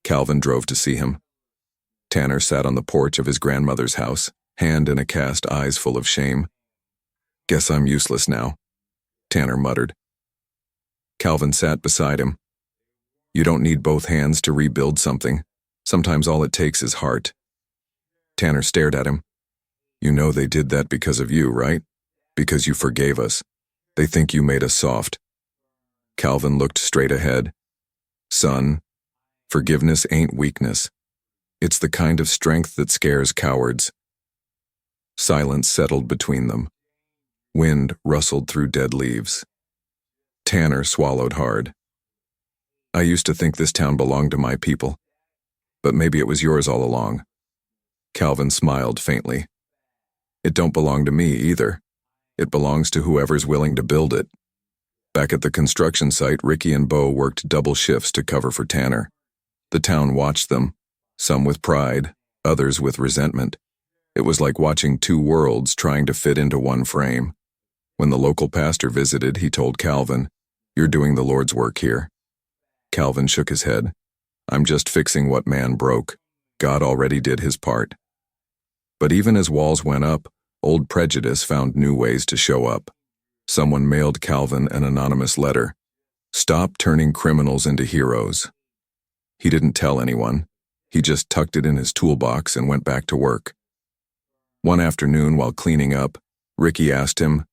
Calvin drove to see him. Tanner sat on the porch of his grandmother's house, hand in a cast, eyes full of shame. "Guess I'm useless now," Tanner muttered. Calvin sat beside him. "You don't need both hands to rebuild something. Sometimes all it takes is heart." Tanner stared at him. "You know they did that because of you, right? Because you forgave us. They think you made us soft." Calvin looked straight ahead. "Son, forgiveness ain't weakness. It's the kind of strength that scares cowards." Silence settled between them. Wind rustled through dead leaves. Tanner swallowed hard. "I used to think this town belonged to my people. But maybe it was yours all along." Calvin smiled faintly. "It don't belong to me either. It belongs to whoever's willing to build it." Back at the construction site, Ricky and Bo worked double shifts to cover for Tanner. The town watched them, some with pride, others with resentment. It was like watching two worlds trying to fit into one frame. When the local pastor visited, he told Calvin, "You're doing the Lord's work here." Calvin shook his head. "I'm just fixing what man broke. God already did his part." But even as walls went up, old prejudice found new ways to show up. Someone mailed Calvin an anonymous letter. "Stop turning criminals into heroes." He didn't tell anyone. He just tucked it in his toolbox and went back to work. One afternoon, while cleaning up, Ricky asked him,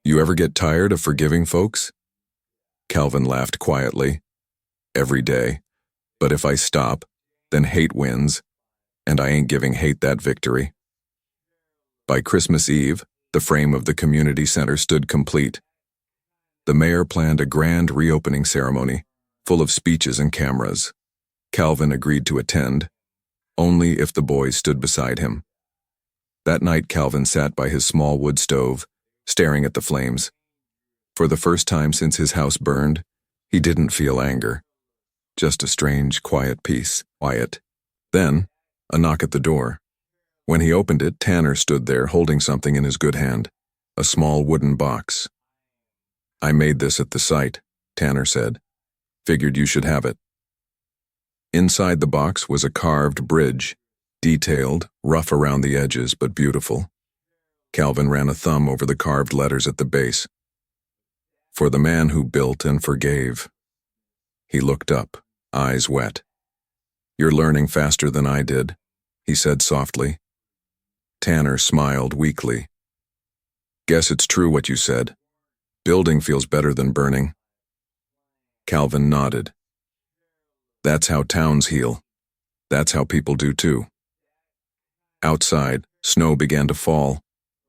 "You ever get tired of forgiving folks?" Calvin laughed quietly. "Every day. But if I stop, then hate wins, and I ain't giving hate that victory." By Christmas Eve, the frame of the community center stood complete. The mayor planned a grand reopening ceremony, full of speeches and cameras. Calvin agreed to attend, only if the boys stood beside him. That night, Calvin sat by his small wood stove, staring at the flames. For the first time since his house burned, he didn't feel anger. Just a strange, quiet peace. Quiet. Then, a knock at the door. When he opened it, Tanner stood there holding something in his good hand, a small wooden box. "I made this at the site," Tanner said. "Figured you should have it." Inside the box was a carved bridge, detailed, rough around the edges, but beautiful. Calvin ran a thumb over the carved letters at the base. "For the man who built and forgave." He looked up, eyes wet. "You're learning faster than I did," he said softly. Tanner smiled weakly. "Guess it's true what you said. Building feels better than burning." Calvin nodded. "That's how towns heal. That's how people do too." Outside, snow began to fall,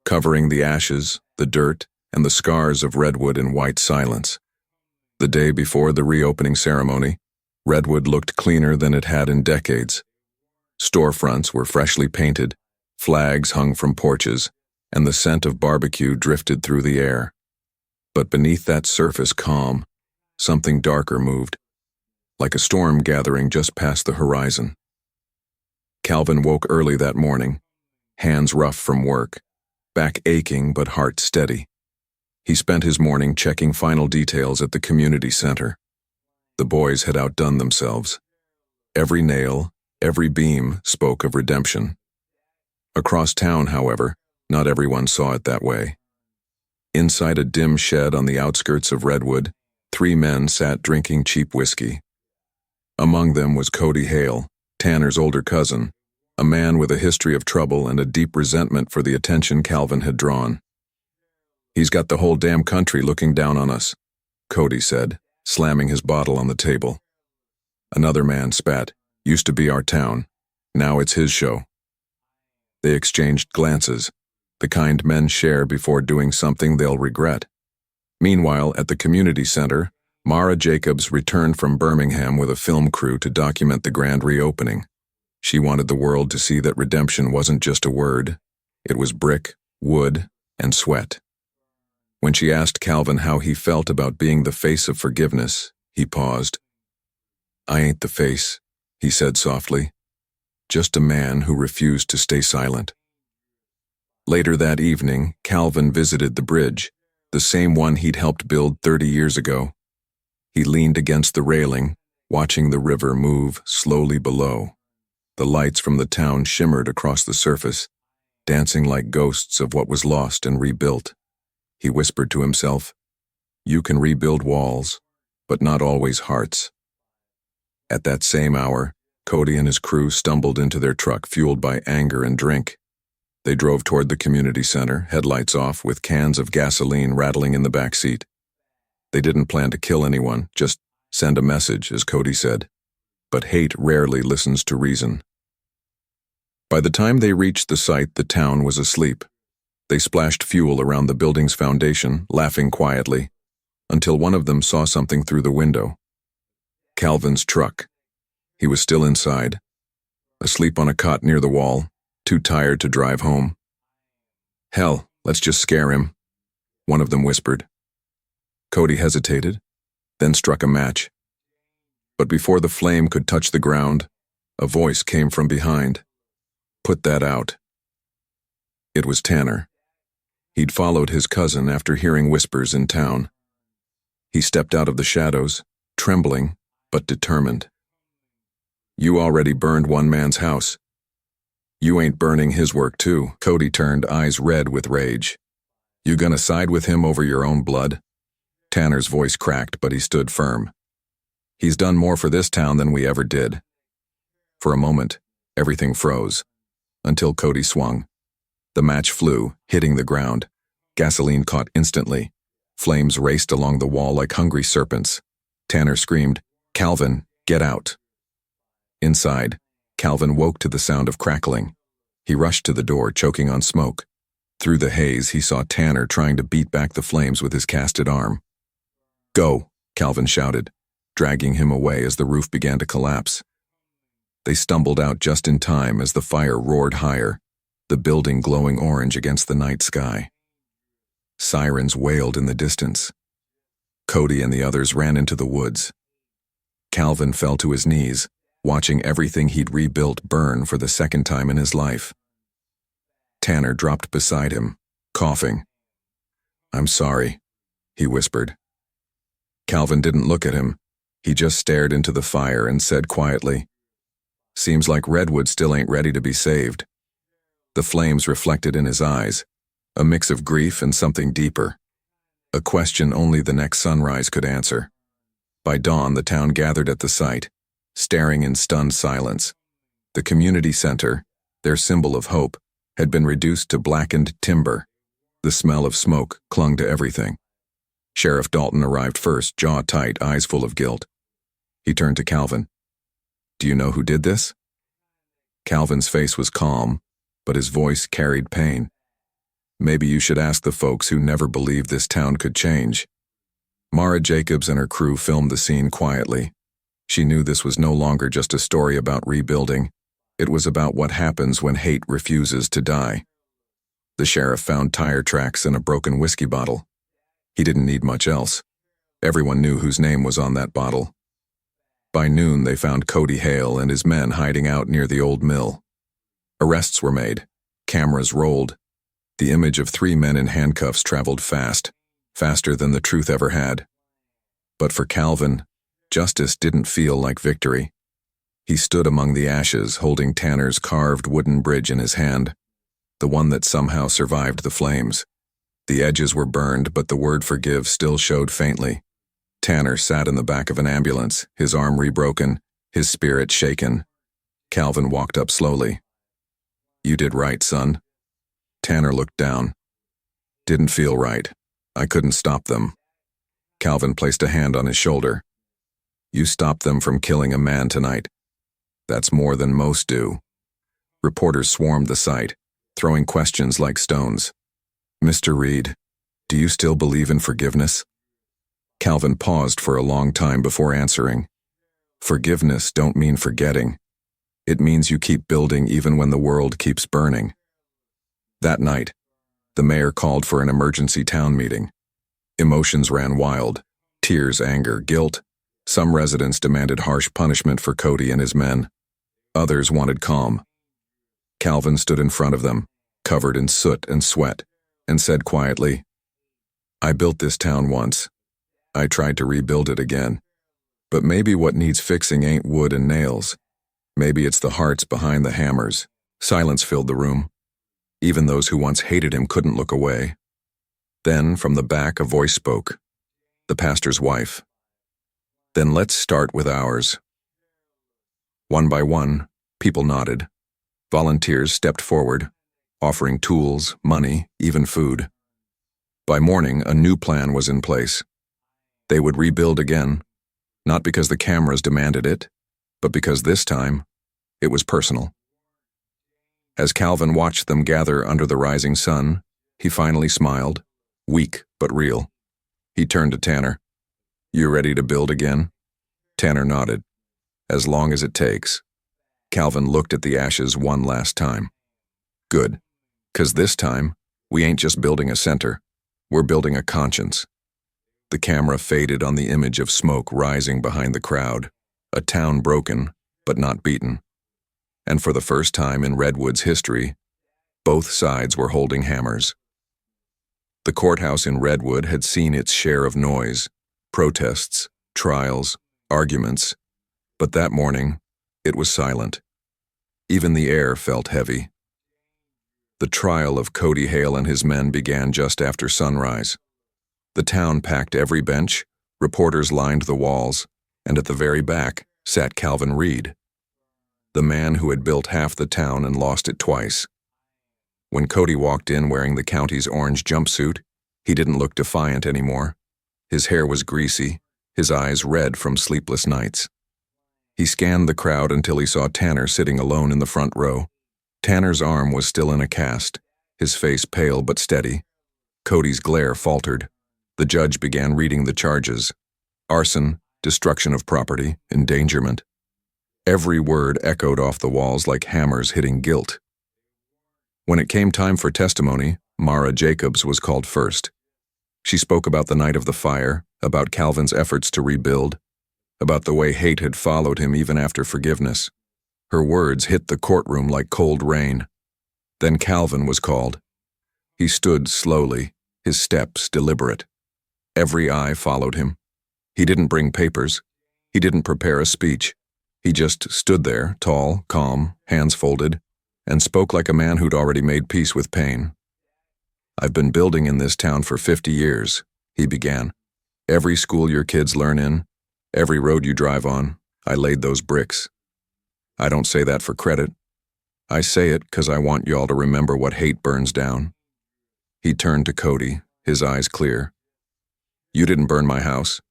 covering the ashes, the dirt, and the scars of Redwood in white silence. The day before the reopening ceremony, Redwood looked cleaner than it had in decades. Storefronts were freshly painted, flags hung from porches, and the scent of barbecue drifted through the air. But beneath that surface calm, something darker moved, like a storm gathering just past the horizon. Calvin woke early that morning, hands rough from work, back aching but heart steady. He spent his morning checking final details at the community center. The boys had outdone themselves. Every nail, every beam spoke of redemption. Across town, however, not everyone saw it that way. Inside a dim shed on the outskirts of Redwood, 3 men sat drinking cheap whiskey. Among them was Cody Hale, Tanner's older cousin, a man with a history of trouble and a deep resentment for the attention Calvin had drawn. "He's got the whole damn country looking down on us," Cody said, slamming his bottle on the table. Another man spat. "Used to be our town. Now it's his show." They exchanged glances, the kind men share before doing something they'll regret. Meanwhile, at the community center, Mara Jacobs returned from Birmingham with a film crew to document the grand reopening. She wanted the world to see that redemption wasn't just a word. It was brick, wood, and sweat. When she asked Calvin how he felt about being the face of forgiveness, he paused. "I ain't the face," he said softly. "Just a man who refused to stay silent." Later that evening, Calvin visited the bridge, the same one he'd helped build 30 years ago. He leaned against the railing, watching the river move slowly below. The lights from the town shimmered across the surface, dancing like ghosts of what was lost and rebuilt. He whispered to himself, "You can rebuild walls, but not always hearts." At that same hour, Cody and his crew stumbled into their truck fueled by anger and drink. They drove toward the community center, headlights off, with cans of gasoline rattling in the back seat. They didn't plan to kill anyone, just send a message, as Cody said. But hate rarely listens to reason. By the time they reached the site, the town was asleep. They splashed fuel around the building's foundation, laughing quietly, until one of them saw something through the window. Calvin's truck. He was still inside, asleep on a cot near the wall, too tired to drive home. "Hell, let's just scare him," one of them whispered. Cody hesitated, then struck a match. But before the flame could touch the ground, a voice came from behind. "Put that out." It was Tanner. He'd followed his cousin after hearing whispers in town. He stepped out of the shadows, trembling but determined. "You already burned one man's house. You ain't burning his work too." Cody turned, eyes red with rage. "You gonna side with him over your own blood?" Tanner's voice cracked, but he stood firm. "He's done more for this town than we ever did." For a moment, everything froze, until Cody swung. The match flew, hitting the ground. Gasoline caught instantly. Flames raced along the wall like hungry serpents. Tanner screamed, "Calvin, get out." Inside, Calvin woke to the sound of crackling. He rushed to the door, choking on smoke. Through the haze, he saw Tanner trying to beat back the flames with his casted arm. "Go," Calvin shouted, dragging him away as the roof began to collapse. They stumbled out just in time as the fire roared higher, the building glowing orange against the night sky. Sirens wailed in the distance. Cody and the others ran into the woods. Calvin fell to his knees, watching everything he'd rebuilt burn for the second time in his life. Tanner dropped beside him, coughing. "I'm sorry," he whispered. Calvin didn't look at him. He just stared into the fire and said quietly, "Seems like Redwood still ain't ready to be saved." The flames reflected in his eyes, a mix of grief and something deeper, a question only the next sunrise could answer. By dawn, the town gathered at the site, staring in stunned silence. The community center, their symbol of hope, had been reduced to blackened timber. The smell of smoke clung to everything. Sheriff Dalton arrived first, jaw tight, eyes full of guilt. He turned to Calvin. "Do you know who did this?" Calvin's face was calm, but his voice carried pain. "Maybe you should ask the folks who never believed this town could change." Mara Jacobs and her crew filmed the scene quietly. She knew this was no longer just a story about rebuilding. It was about what happens when hate refuses to die. The sheriff found tire tracks and a broken whiskey bottle. He didn't need much else. Everyone knew whose name was on that bottle. By noon, they found Cody Hale and his men hiding out near the old mill. Arrests were made. Cameras rolled. The image of 3 men in handcuffs traveled fast, faster than the truth ever had. But for Calvin, justice didn't feel like victory. He stood among the ashes, holding Tanner's carved wooden bridge in his hand, the one that somehow survived the flames. The edges were burned, but the word forgive still showed faintly. Tanner sat in the back of an ambulance, his arm rebroken, his spirit shaken. Calvin walked up slowly. "You did right, son." Tanner looked down. "Didn't feel right. I couldn't stop them." Calvin placed a hand on his shoulder. "You stopped them from killing a man tonight. That's more than most do." Reporters swarmed the site, throwing questions like stones. "Mr. Reed, do you still believe in forgiveness?" Calvin paused for a long time before answering. "Forgiveness don't mean forgetting. It means you keep building even when the world keeps burning." That night, the mayor called for an emergency town meeting. Emotions ran wild. Tears, anger, guilt. Some residents demanded harsh punishment for Cody and his men. Others wanted calm. Calvin stood in front of them, covered in soot and sweat, and said quietly, "I built this town once. I tried to rebuild it again. But maybe what needs fixing ain't wood and nails. Maybe it's the hearts behind the hammers." Silence filled the room. Even those who once hated him couldn't look away. Then, from the back, a voice spoke. The pastor's wife. "Then let's start with ours." One by one, people nodded. Volunteers stepped forward, offering tools, money, even food. By morning, a new plan was in place. They would rebuild again, not because the cameras demanded it, but because this time, it was personal. As Calvin watched them gather under the rising sun, he finally smiled, weak but real. He turned to Tanner. "You ready to build again?" Tanner nodded. "As long as it takes." Calvin looked at the ashes one last time. "Good, 'cause this time, we ain't just building a center, we're building a conscience." The camera faded on the image of smoke rising behind the crowd, a town broken, but not beaten. And for the first time in Redwood's history, both sides were holding hammers. The courthouse in Redwood had seen its share of noise, protests, trials, arguments, but that morning, it was silent. Even the air felt heavy. The trial of Cody Hale and his men began just after sunrise. The town packed every bench, reporters lined the walls, and at the very back sat Calvin Reed, the man who had built half the town and lost it twice. When Cody walked in wearing the county's orange jumpsuit, he didn't look defiant anymore. His hair was greasy, his eyes red from sleepless nights. He scanned the crowd until he saw Tanner sitting alone in the front row. Tanner's arm was still in a cast, his face pale but steady. Cody's glare faltered. The judge began reading the charges: arson, destruction of property, endangerment. Every word echoed off the walls like hammers hitting guilt. When it came time for testimony, Mara Jacobs was called first. She spoke about the night of the fire, about Calvin's efforts to rebuild, about the way hate had followed him even after forgiveness. Her words hit the courtroom like cold rain. Then Calvin was called. He stood slowly, his steps deliberate. Every eye followed him. He didn't bring papers. He didn't prepare a speech. He just stood there, tall, calm, hands folded, and spoke like a man who'd already made peace with pain. "I've been building in this town for 50 years, he began. "Every school your kids learn in, every road you drive on, I laid those bricks. I don't say that for credit. I say it 'cause I want y'all to remember what hate burns down." He turned to Cody, his eyes clear. "You didn't burn my house.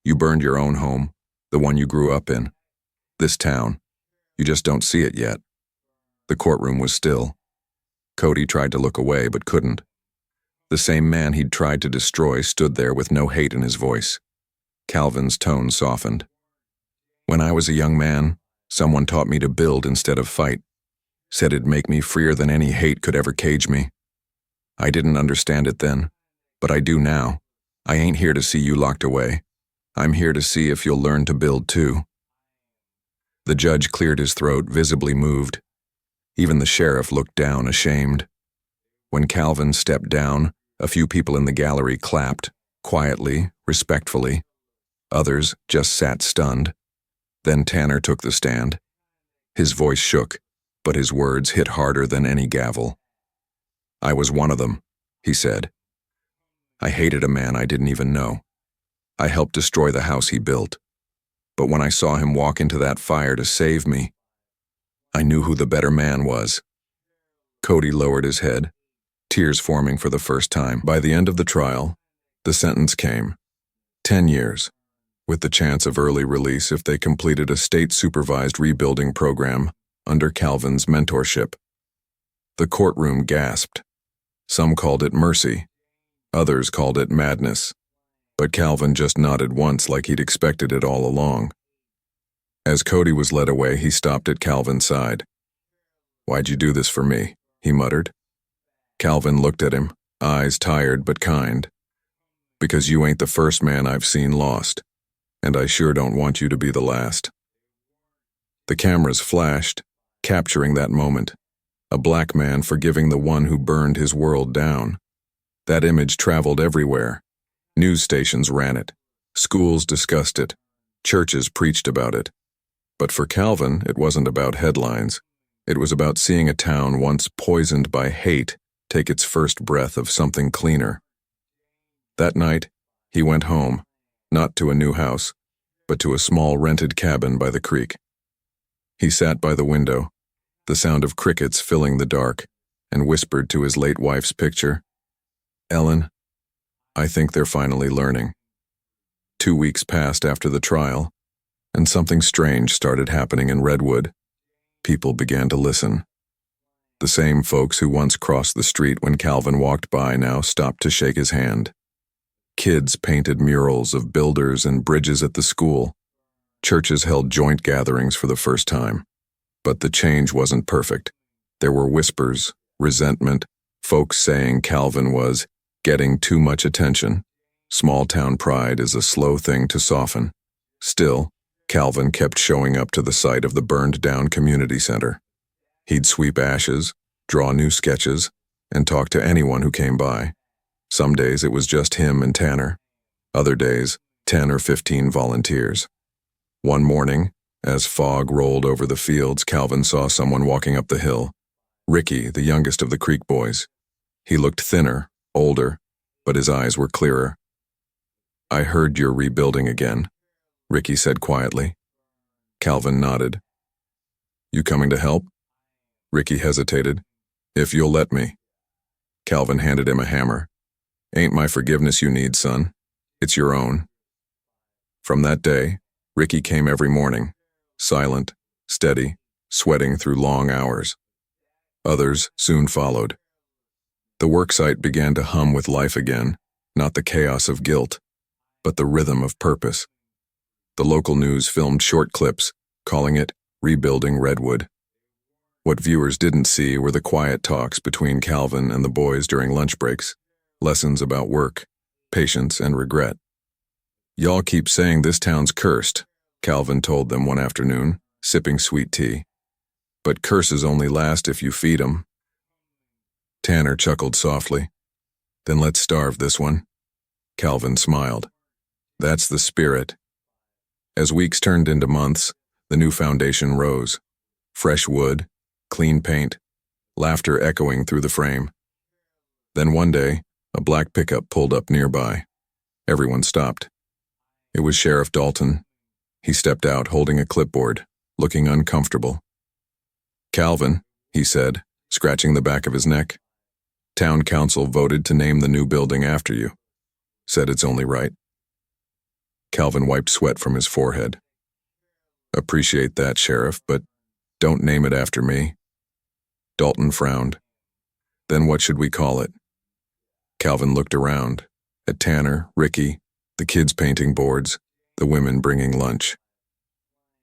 You burned your own home, the one you grew up in. This town. You just don't see it yet." The courtroom was still. Cody tried to look away but couldn't. The same man he'd tried to destroy stood there with no hate in his voice. Calvin's tone softened. "When I was a young man, someone taught me to build instead of fight. Said it'd make me freer than any hate could ever cage me. I didn't understand it then, but I do now. I ain't here to see you locked away. I'm here to see if you'll learn to build too." The judge cleared his throat, visibly moved. Even the sheriff looked down, ashamed. When Calvin stepped down, a few people in the gallery clapped, quietly, respectfully. Others just sat stunned. Then Tanner took the stand. His voice shook, but his words hit harder than any gavel. "I was one of them," he said. "I hated a man I didn't even know. I helped destroy the house he built. But when I saw him walk into that fire to save me, I knew who the better man was." Cody lowered his head, tears forming for the first time. By the end of the trial, the sentence came. 10 years, with the chance of early release if they completed a state-supervised rebuilding program under Calvin's mentorship. The courtroom gasped. Some called it mercy. Others called it madness. But Calvin just nodded once like he'd expected it all along. As Cody was led away, he stopped at Calvin's side. "Why'd you do this for me?" he muttered. Calvin looked at him, eyes tired but kind. "Because you ain't the first man I've seen lost, and I sure don't want you to be the last." The cameras flashed, capturing that moment. A black man forgiving the one who burned his world down. That image traveled everywhere. News stations ran it. Schools discussed it. Churches preached about it. But for Calvin, it wasn't about headlines. It was about seeing a town once poisoned by hate take its first breath of something cleaner. That night, he went home, not to a new house, but to a small rented cabin by the creek. He sat by the window, the sound of crickets filling the dark, and whispered to his late wife's picture, "Ellen, I think they're finally learning." 2 weeks passed after the trial, and something strange started happening in Redwood. People began to listen. The same folks who once crossed the street when Calvin walked by now stopped to shake his hand. Kids painted murals of builders and bridges at the school. Churches held joint gatherings for the first time. But the change wasn't perfect. There were whispers, resentment, folks saying Calvin was getting too much attention. Small-town pride is a slow thing to soften. Still, Calvin kept showing up to the site of the burned-down community center. He'd sweep ashes, draw new sketches, and talk to anyone who came by. Some days it was just him and Tanner. Other days, 10 or 15 volunteers. One morning, as fog rolled over the fields, Calvin saw someone walking up the hill. Ricky, the youngest of the Creek boys. He looked thinner, older, but his eyes were clearer. "I heard you're rebuilding again," Ricky said quietly. Calvin nodded. "You coming to help?" Ricky hesitated. "If you'll let me." Calvin handed him a hammer. "Ain't my forgiveness you need, son. It's your own." From that day, Ricky came every morning, silent, steady, sweating through long hours. Others soon followed. The worksite began to hum with life again, not the chaos of guilt, but the rhythm of purpose. The local news filmed short clips, calling it Rebuilding Redwood. What viewers didn't see were the quiet talks between Calvin and the boys during lunch breaks, lessons about work, patience, and regret. "Y'all keep saying this town's cursed," Calvin told them one afternoon, sipping sweet tea. "But curses only last if you feed 'em. Tanner chuckled softly. Then let's starve this one. Calvin smiled. That's the spirit. As weeks turned into months, the new foundation rose. Fresh wood, clean paint, laughter echoing through the frame. Then one day, a black pickup pulled up nearby. Everyone stopped. It was Sheriff Dalton. He stepped out holding a clipboard, looking uncomfortable. Calvin, he said, scratching the back of his neck. Town council voted to name the new building after you. Said it's only right. Calvin wiped sweat from his forehead. Appreciate that, Sheriff, but don't name it after me. Dalton frowned. Then what should we call it? Calvin looked around, at Tanner, Ricky, the kids painting boards, the women bringing lunch.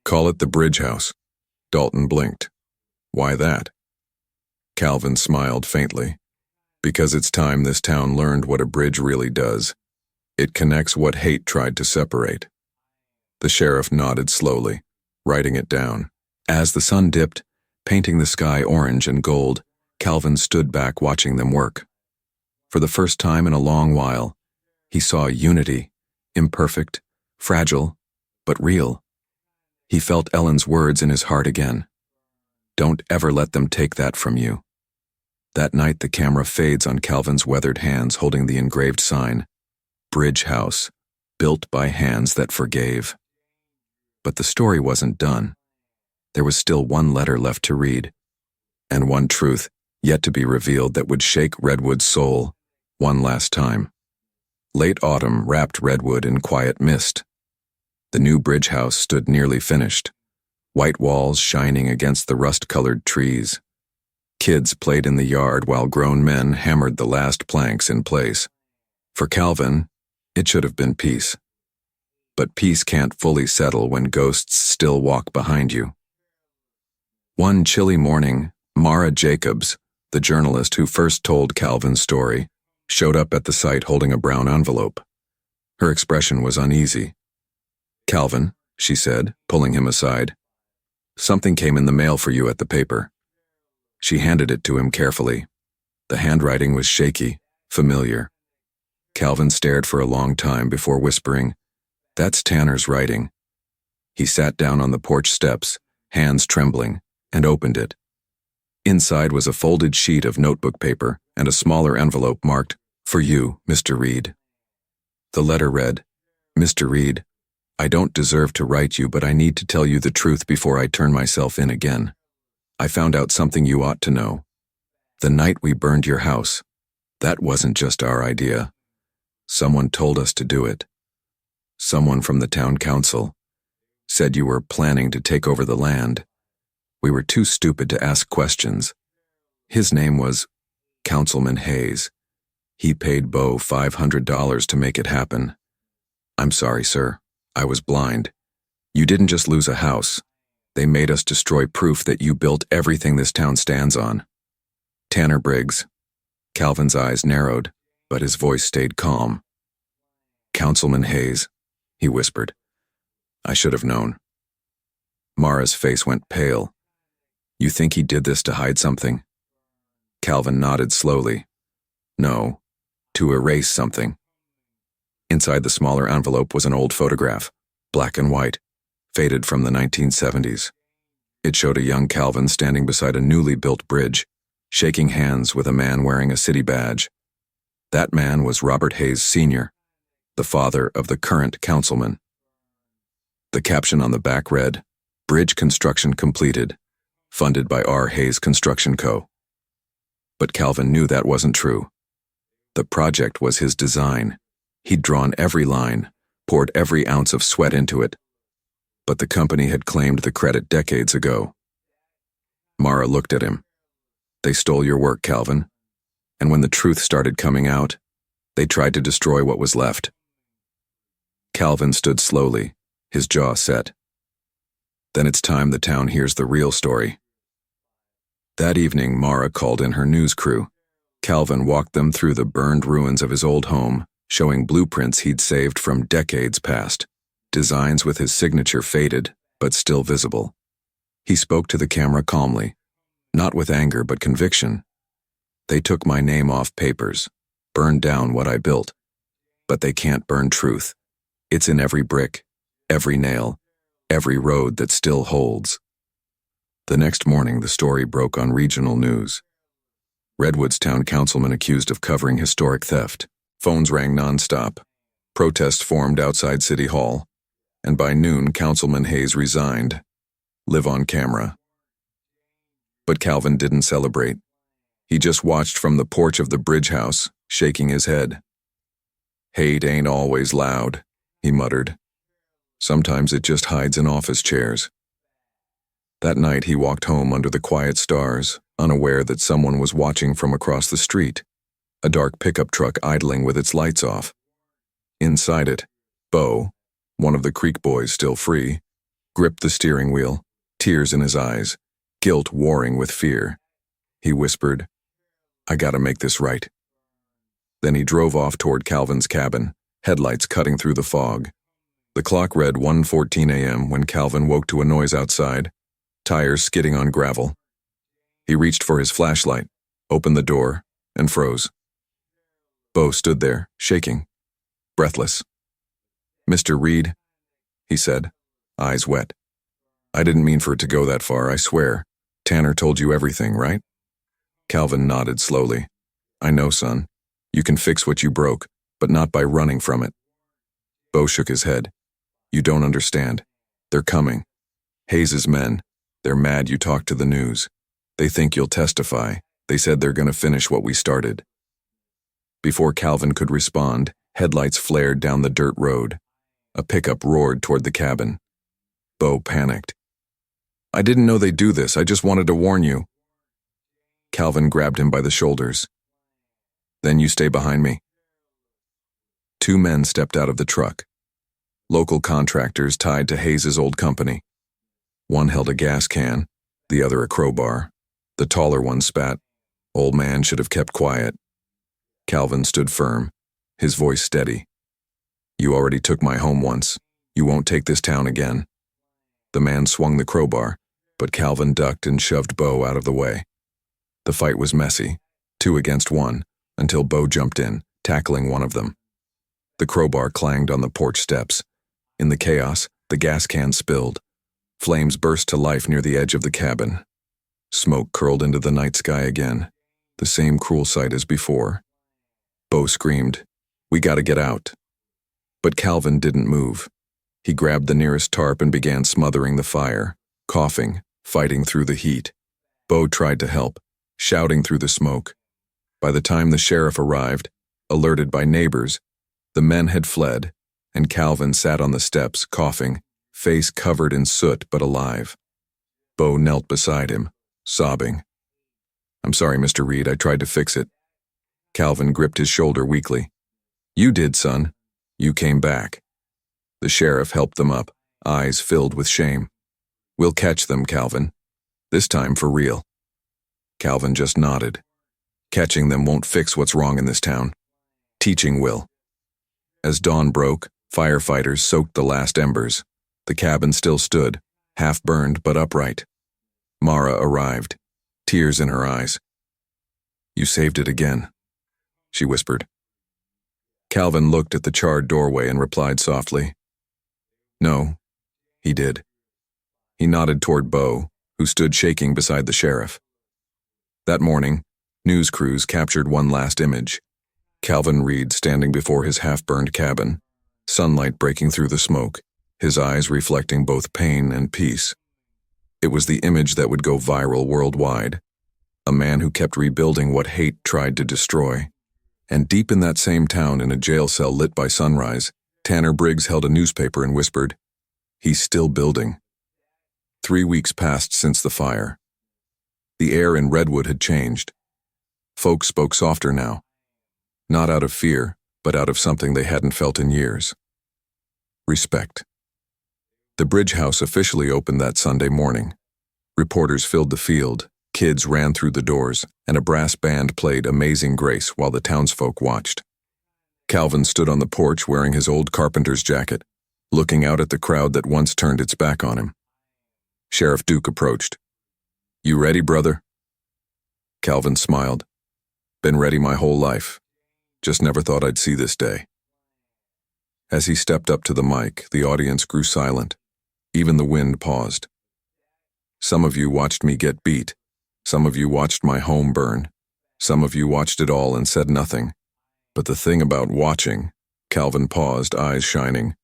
Call it the Bridge House. Dalton blinked. Why that? Calvin smiled faintly. Because it's time this town learned what a bridge really does. It connects what hate tried to separate. The sheriff nodded slowly, writing it down. As the sun dipped, painting the sky orange and gold, Calvin stood back watching them work. For the first time in a long while, he saw unity, imperfect, fragile, but real. He felt Ellen's words in his heart again. Don't ever let them take that from you. That night the camera fades on Calvin's weathered hands holding the engraved sign, Bridge House, built by hands that forgave. But the story wasn't done. There was still one letter left to read, and one truth yet to be revealed that would shake Redwood's soul one last time. Late autumn wrapped Redwood in quiet mist. The new bridge house stood nearly finished, white walls shining against the rust-colored trees. Kids played in the yard while grown men hammered the last planks in place. For Calvin, it should have been peace. But peace can't fully settle when ghosts still walk behind you. One chilly morning, Mara Jacobs, the journalist who first told Calvin's story, showed up at the site holding a brown envelope. Her expression was uneasy. Calvin, she said, pulling him aside, something came in the mail for you at the paper. She handed it to him carefully. The handwriting was shaky, familiar. Calvin stared for a long time before whispering, "That's Tanner's writing." He sat down on the porch steps, hands trembling, and opened it. Inside was a folded sheet of notebook paper and a smaller envelope marked, "For you, Mr. Reed." The letter read, "Mr. Reed, I don't deserve to write you, but I need to tell you the truth before I turn myself in again. I found out something you ought to know. The night we burned your house, that wasn't just our idea. Someone told us to do it. Someone from the town council said you were planning to take over the land. We were too stupid to ask questions. His name was Councilman Hayes. He paid Bo $500 to make it happen. I'm sorry, sir. I was blind. You didn't just lose a house. They made us destroy proof that you built everything this town stands on." Tanner Briggs. Calvin's eyes narrowed, but his voice stayed calm. "Councilman Hayes," he whispered. "I should have known." Mara's face went pale. "You think he did this to hide something?" Calvin nodded slowly. "No, to erase something." Inside the smaller envelope was an old photograph, black and white, faded from the 1970s. It showed a young Calvin standing beside a newly built bridge, shaking hands with a man wearing a city badge. That man was Robert Hayes Sr., the father of the current councilman. The caption on the back read, "Bridge construction completed, funded by R. Hayes Construction Co." But Calvin knew that wasn't true. The project was his design. He'd drawn every line, poured every ounce of sweat into it. But the company had claimed the credit decades ago. Mara looked at him. "They stole your work, Calvin. And when the truth started coming out, they tried to destroy what was left." Calvin stood slowly, his jaw set. "Then it's time the town hears the real story." That evening, Mara called in her news crew. Calvin walked them through the burned ruins of his old home, showing blueprints he'd saved from decades past. Designs with his signature faded, but still visible. He spoke to the camera calmly, not with anger but conviction. They took my name off papers, burned down what I built. But they can't burn truth. It's in every brick, every nail, every road that still holds. The next morning, the story broke on regional news. Redwood's town councilman accused of covering historic theft. Phones rang nonstop. Protests formed outside City Hall. And by noon, Councilman Hayes resigned. Live on camera. But Calvin didn't celebrate. He just watched from the porch of the bridge house, shaking his head. Hate ain't always loud, he muttered. Sometimes it just hides in office chairs. That night he walked home under the quiet stars, unaware that someone was watching from across the street, a dark pickup truck idling with its lights off. Inside it, Bo, one of the Creek boys still free, gripped the steering wheel, tears in his eyes, guilt warring with fear. He whispered, "I gotta make this right." Then he drove off toward Calvin's cabin, headlights cutting through the fog. The clock read 1:14 a.m. when Calvin woke to a noise outside, tires skidding on gravel. He reached for his flashlight, opened the door, and froze. Bo stood there, shaking, breathless. "Mr. Reed," he said, eyes wet. "I didn't mean for it to go that far, I swear. Tanner told you everything, right?" Calvin nodded slowly. "I know, son. You can fix what you broke, but not by running from it." Bo shook his head. "You don't understand. They're coming. Hayes's men. They're mad you talked to the news. They think you'll testify. They said they're gonna finish what we started." Before Calvin could respond, headlights flared down the dirt road. A pickup roared toward the cabin. Bo panicked. "I didn't know they'd do this. I just wanted to warn you." Calvin grabbed him by the shoulders. "Then you stay behind me." Two men stepped out of the truck. Local contractors tied to Hayes's old company. One held a gas can, the other a crowbar. The taller one spat. Old man should have kept quiet. Calvin stood firm, his voice steady. "You already took my home once. You won't take this town again." The man swung the crowbar, but Calvin ducked and shoved Bo out of the way. The fight was messy, 2 against 1, until Bo jumped in, tackling one of them. The crowbar clanged on the porch steps. In the chaos, the gas can spilled. Flames burst to life near the edge of the cabin. Smoke curled into the night sky again, the same cruel sight as before. Bo screamed, "We gotta get out." But Calvin didn't move. He grabbed the nearest tarp and began smothering the fire, coughing, fighting through the heat. Bo tried to help, shouting through the smoke. By the time the sheriff arrived, alerted by neighbors, the men had fled, and Calvin sat on the steps, coughing, face covered in soot but alive. Bo knelt beside him, sobbing. "I'm sorry, Mr. Reed, I tried to fix it." Calvin gripped his shoulder weakly. "You did, son. You came back." The sheriff helped them up, eyes filled with shame. "We'll catch them, Calvin. This time for real." Calvin just nodded. "Catching them won't fix what's wrong in this town. Teaching will." As dawn broke, firefighters soaked the last embers. The cabin still stood, half burned but upright. Mara arrived, tears in her eyes. "You saved it again," she whispered. Calvin looked at the charred doorway and replied softly, "No, he did." He nodded toward Bo, who stood shaking beside the sheriff. That morning, news crews captured one last image. Calvin Reed standing before his half-burned cabin, sunlight breaking through the smoke, his eyes reflecting both pain and peace. It was the image that would go viral worldwide. A man who kept rebuilding what hate tried to destroy. And deep in that same town, in a jail cell lit by sunrise, Tanner Briggs held a newspaper and whispered, "He's still building." 3 weeks passed since the fire. The air in Redwood had changed. Folks spoke softer now. Not out of fear, but out of something they hadn't felt in years. Respect. The Bridge House officially opened that Sunday morning. Reporters filled the field, kids ran through the doors, and a brass band played Amazing Grace while the townsfolk watched. Calvin stood on the porch wearing his old carpenter's jacket, looking out at the crowd that once turned its back on him. Sheriff Duke approached. "You ready, brother?" Calvin smiled. Been ready my whole life. Just never thought I'd see this day. As he stepped up to the mic, the audience grew silent. Even the wind paused. Some of you watched me get beat. Some of you watched my home burn. Some of you watched it all and said nothing. But the thing about watching, Calvin paused, eyes shining,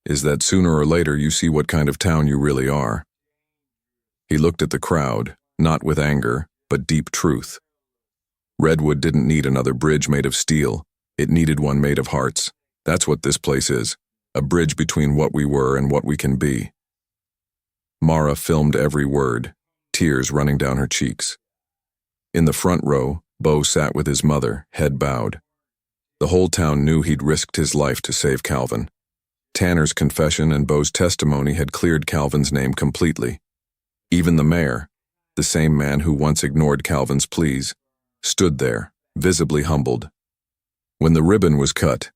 is that sooner or later you see what kind of town you really are. He looked at the crowd, not with anger, but deep truth. Redwood didn't need another bridge made of steel. It needed one made of hearts. That's what this place is, a bridge between what we were and what we can be. Mara filmed every word, tears running down her cheeks. In the front row, Bo sat with his mother, head bowed. The whole town knew he'd risked his life to save Calvin. Tanner's confession and Bo's testimony had cleared Calvin's name completely. Even the mayor, the same man who once ignored Calvin's pleas, stood there, visibly humbled. When the ribbon was cut,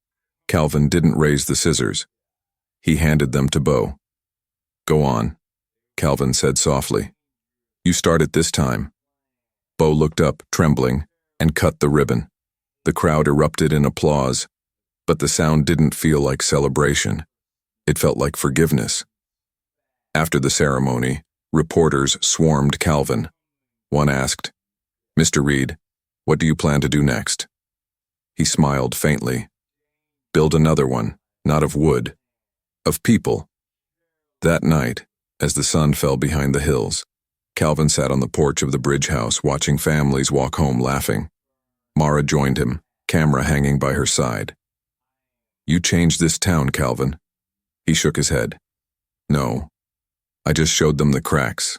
Calvin didn't raise the scissors. He handed them to Bo. "Go on," Calvin said softly. "You start it this time." Bo looked up, trembling, and cut the ribbon. The crowd erupted in applause, but the sound didn't feel like celebration. It felt like forgiveness. After the ceremony, reporters swarmed Calvin. One asked, "Mr. Reed, what do you plan to do next?" He smiled faintly. "Build another one, not of wood, of people." That night, as the sun fell behind the hills, Calvin sat on the porch of the bridge house watching families walk home laughing. Mara joined him, camera hanging by her side. "You changed this town, Calvin." He shook his head. "No, I just showed them the cracks."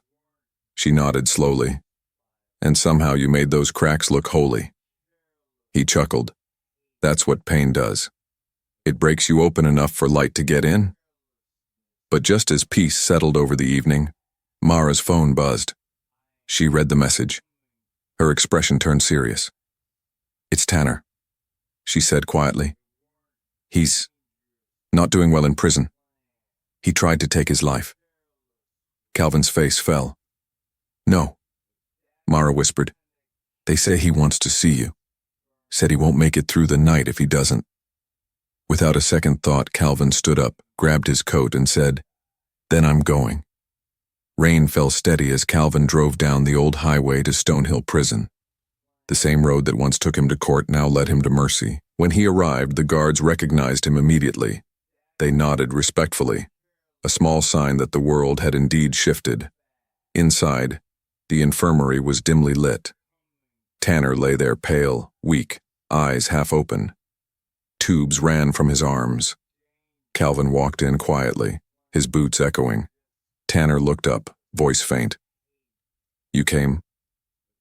She nodded slowly. "And somehow you made those cracks look holy." He chuckled. "That's what pain does. It breaks you open enough for light to get in." But just as peace settled over the evening, Mara's phone buzzed. She read the message. Her expression turned serious. "It's Tanner," she said quietly. "He's not doing well in prison. He tried to take his life." Calvin's face fell. "No," Mara whispered. "They say he wants to see you. Said he won't make it through the night if he doesn't." Without a second thought, Calvin stood up, grabbed his coat, and said, "Then I'm going." Rain fell steady as Calvin drove down the old highway to Stonehill Prison. The same road that once took him to court now led him to mercy. When he arrived, the guards recognized him immediately. They nodded respectfully, a small sign that the world had indeed shifted. Inside, the infirmary was dimly lit. Tanner lay there pale, weak, eyes half open. Tubes ran from his arms. Calvin walked in quietly, his boots echoing. Tanner looked up, voice faint. "You came?"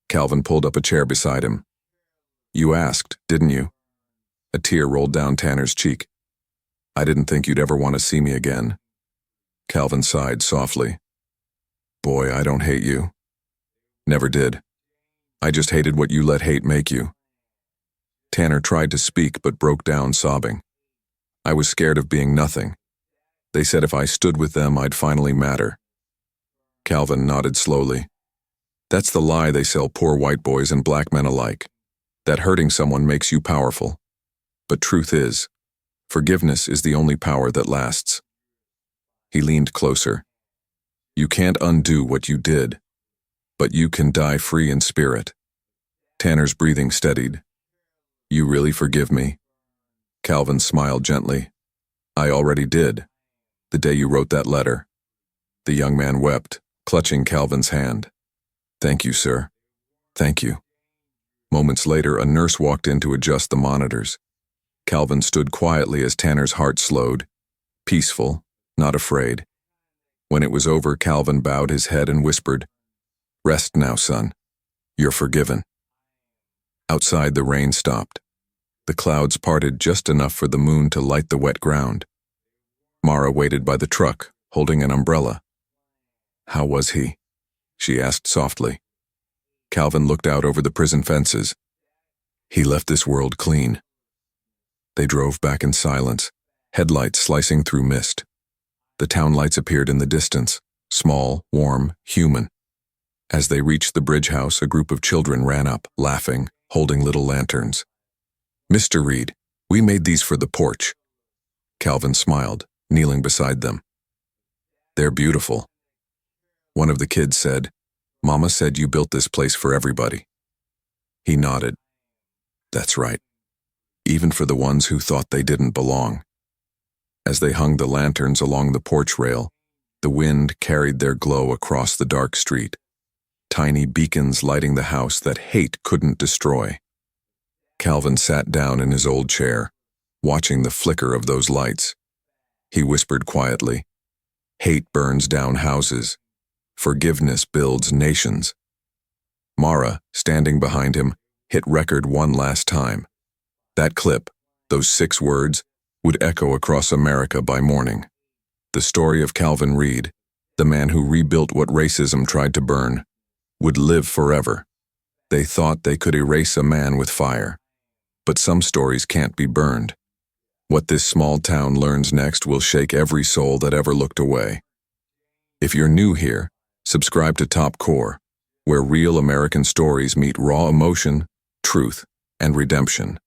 Calvin pulled up a chair beside him. "You asked, didn't you?" A tear rolled down Tanner's cheek. "I didn't think you'd ever want to see me again." Calvin sighed softly. "Boy, I don't hate you. Never did. I just hated what you let hate make you." Tanner tried to speak but broke down sobbing. "I was scared of being nothing. They said if I stood with them, I'd finally matter." Calvin nodded slowly. "That's the lie they sell poor white boys and black men alike, that hurting someone makes you powerful. But truth is, forgiveness is the only power that lasts." He leaned closer. "You can't undo what you did, but you can die free in spirit." Tanner's breathing steadied. "You really forgive me?" Calvin smiled gently. "I already did, the day you wrote that letter." The young man wept, clutching Calvin's hand. "Thank you, sir. Thank you." Moments later, a nurse walked in to adjust the monitors. Calvin stood quietly as Tanner's heart slowed, peaceful, not afraid. When it was over, Calvin bowed his head and whispered, "Rest now, son. You're forgiven." Outside, the rain stopped. The clouds parted just enough for the moon to light the wet ground. Mara waited by the truck, holding an umbrella. "How was he?" she asked softly. Calvin looked out over the prison fences. "He left this world clean." They drove back in silence, headlights slicing through mist. The town lights appeared in the distance, small, warm, human. As they reached the bridge house, a group of children ran up, laughing, holding little lanterns. "Mr. Reed, we made these for the porch." Calvin smiled, kneeling beside them. "They're beautiful." One of the kids said, "Mama said you built this place for everybody." He nodded. "That's right. Even for the ones who thought they didn't belong." As they hung the lanterns along the porch rail, the wind carried their glow across the dark street, tiny beacons lighting the house that hate couldn't destroy. Calvin sat down in his old chair, watching the flicker of those lights. He whispered quietly, "Hate burns down houses. Forgiveness builds nations." Mara, standing behind him, hit record one last time. That clip, those 6 words, would echo across America by morning. The story of Calvin Reed, the man who rebuilt what racism tried to burn, would live forever. They thought they could erase a man with fire. But some stories can't be burned. What this small town learns next will shake every soul that ever looked away. If you're new here, subscribe to Top Core, where real American stories meet raw emotion, truth, and redemption.